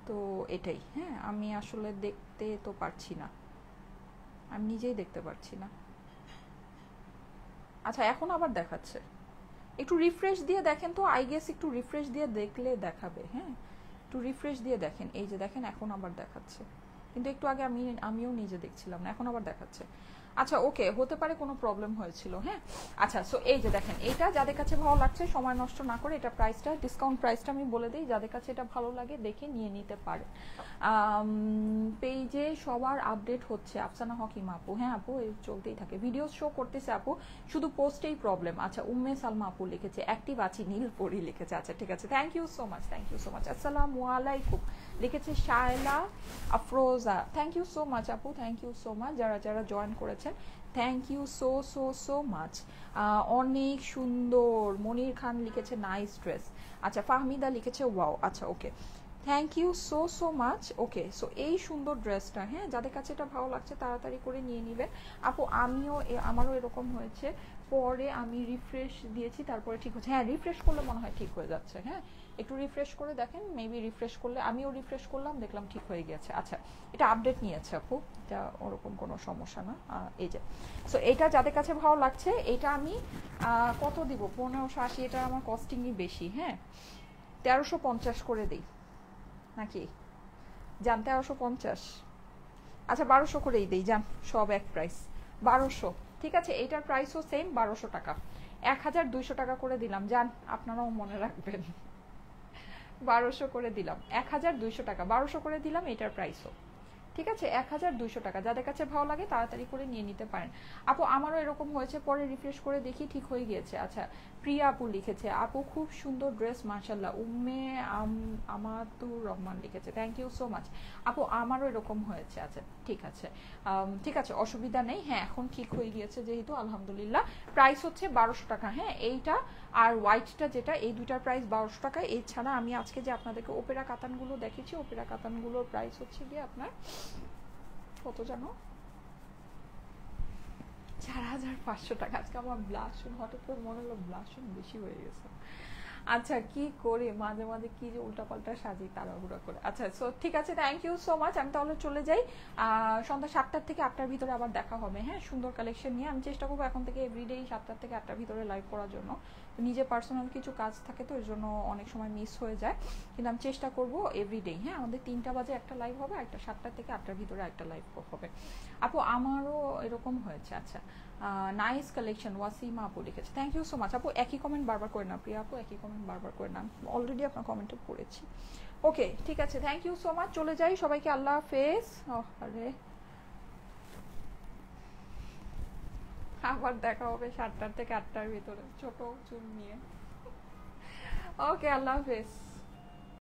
তো এটাই। হ্যাঁ, আমি আসলে দেখতে তো পারছি না, আমি নিজেই দেখতে পারছি না। আচ্ছা এখন আবার দেখাচ্ছে, একটু রিফ্রেশ দিয়ে দেখেন তো, আই গেস একটু রিফ্রেশ দিয়ে দেখলে দেখাবে। হ্যাঁ, একটু রিফ্রেশ দিয়ে দেখেন, এই যে দেখেন এখন আবার দেখাচ্ছে, কিন্তু একটু আগে আমিও নিজে দেখছিলাম না, এখন আবার দেখাচ্ছে। আচ্ছা ওকে, হতে পারে কোনো প্রবলেম হয়েছিল। হ্যাঁ, আচ্ছা সো এই যে দেখেন, এটা যাদের কাছে ভালো লাগছে সময় নষ্ট না করে, এটা প্রাইসটা ডিসকাউন্ট প্রাইসটা আমি বলে দিই, যাদের কাছে এটা ভালো লাগে দেখে নিয়ে নিতে পারে। পেজে সবার আপডেট হচ্ছে, আফসানা হকিম আপু। হ্যাঁ আপু, এই চলতেই থাকে, ভিডিও শো করতেছে আপু, শুধু পোস্টেই প্রবলেম। আচ্ছা উম্মে সালমা আপু লিখেছে অ্যাক্টিভ আছি, নীল পরি লিখেছে। আচ্ছা ঠিক আছে, thank you so much, thank you so much. আসসালামু আলাইকুম লিখেছে Shaila Afroza, thank you so much আপু, থ্যাংক ইউ সো মাচ যারা যারা জয়েন করেছেন, thank you so so so much. অনেক সুন্দর, মনির খান লিখেছে নাইস ড্রেস। আচ্ছা ফাহমিদা লিখেছে ওয়াও। আচ্ছা okay, thank you so so much. Okay, so এই সুন্দর ড্রেসটা, হ্যাঁ যাদের কাছে এটা ভালো লাগছে তাড়াতাড়ি করে নিয়ে নেবেন আপু। আমারও এরকম হয়েছে, পরে আমি রিফ্রেশ দিয়েছি তারপরে ঠিক হচ্ছে। হ্যাঁ, রিফ্রেশ করলে মনে হয় ঠিক হয়ে যাচ্ছে। হ্যাঁ, একটু রিফ্রেশ করে দেখেন, মেবি রিফ্রেশ করলে, আমিও রিফ্রেশ করলাম দেখলাম ঠিক হয়ে গেছে। আচ্ছা, এটা আপডেট নিয়েছে আপু, এটা ওরকম কোনো সমস্যা না। এই যে, সো এটা যাদের কাছে ভালো লাগছে, এটা আমি কত দিব, 1580, এটা আমার কস্টিংই বেশি। হ্যাঁ, 1350 করে দিই নাকি, যান 1350। আচ্ছা 1200 করেই দিই, যান সব এক প্রাইস 1200। ঠিক আছে, এইটার প্রাইসও সেম 1200 টাকা, 1200 টাকা করে দিলাম, যান আপনারাও মনে রাখবেন। 1200 করে দিলাম, 1200 টাকা, 1200 করে দিলাম এটার প্রাইসও। ঠিক আছে, 1200 টাকা। যাদের কাছে ভালো লাগে তাড়াতাড়ি করে নিয়ে নিতে পারেন। আপু আমারও এরকম হয়েছে, পরে রিফ্রেশ করে দেখি ঠিক হয়ে গিয়েছে। আচ্ছা, প্রিয়া আপু লিখেছে, আপু খুব সুন্দর ড্রেস মাশাল্লাহ। উম্মে আমাতুর রহমান লিখেছে, থ্যাংক ইউ সো মাচ। আপু আমারও এরকম হয়েছে। আচ্ছা ঠিক আছে, ঠিক আছে, অসুবিধা নেই। হ্যাঁ এখন ঠিক হয়ে গিয়েছে যেহেতু, আলহামদুলিল্লাহ। প্রাইস হচ্ছে 1200 টাকা। হ্যাঁ এইটা আর হোয়াইটটা যেটা, এই দুইটার প্রাইস 1200 টাকা। এছাড়া আমি আজকে যে আপনাদেরকে ওপেরা কাতানগুলো দেখেছি, ওপেরা কাতানগুলোর প্রাইস হচ্ছে গিয়ে আপনার কত জানো, 4500 টাকা। আজকে আমার ব্লাশন হঠাৎ করে মনে হলো ব্লাশন বেশি হয়ে গেছে। আচ্ছা কি করে মাঝে মাঝে কি যে উল্টাপাল্টা সাজি তাড়াহুড়া করে। আচ্ছা সো ঠিক আছে, থ্যাংক ইউ সো মাচ। আমি তাহলে চলে যাই, সন্ধ্যা 7টার থেকে 8টার ভিতরে আবার দেখা হবে। হ্যাঁ সুন্দর কালেকশন নিয়ে আমি চেষ্টা করবো এখন থেকে এভরিডেই 7টার থেকে 8টার ভিতরে লাইভ করার জন্য। নিজে পার্সোনাল কিছু কাজ থাকে তো এর জন্য অনেক সময় মিস হয়ে যায়, কিন্তু আমি চেষ্টা করবো এভরিডেই। হ্যাঁ আমাদের 3টা বাজে একটা লাইভ হবে, একটা 7টা থেকে 8টার ভিতরে একটা লাইভ হবে। আপু আমারও এরকম হয়েছে। আচ্ছা নাইস কালেকশন, ওয়াসিমা আপু লিখেছে, থ্যাংক ইউ সো মাচ। আপু একই কমেন্ট বারবার করে না, প্রিয়া আপু একই কমেন্ট বারবার করে না, অলরেডি আপনার কমেন্টে পড়েছি। ওকে ঠিক আছে, থ্যাংক ইউ সো মাচ। চলে যাই, সবাইকে আল্লাহ হাফেজ। আরে আবার দেখা হবে 7টার থেকে 8টার ভিতরে ছোট চুল নিয়ে। ওকে আল্লাহ হাফেজ।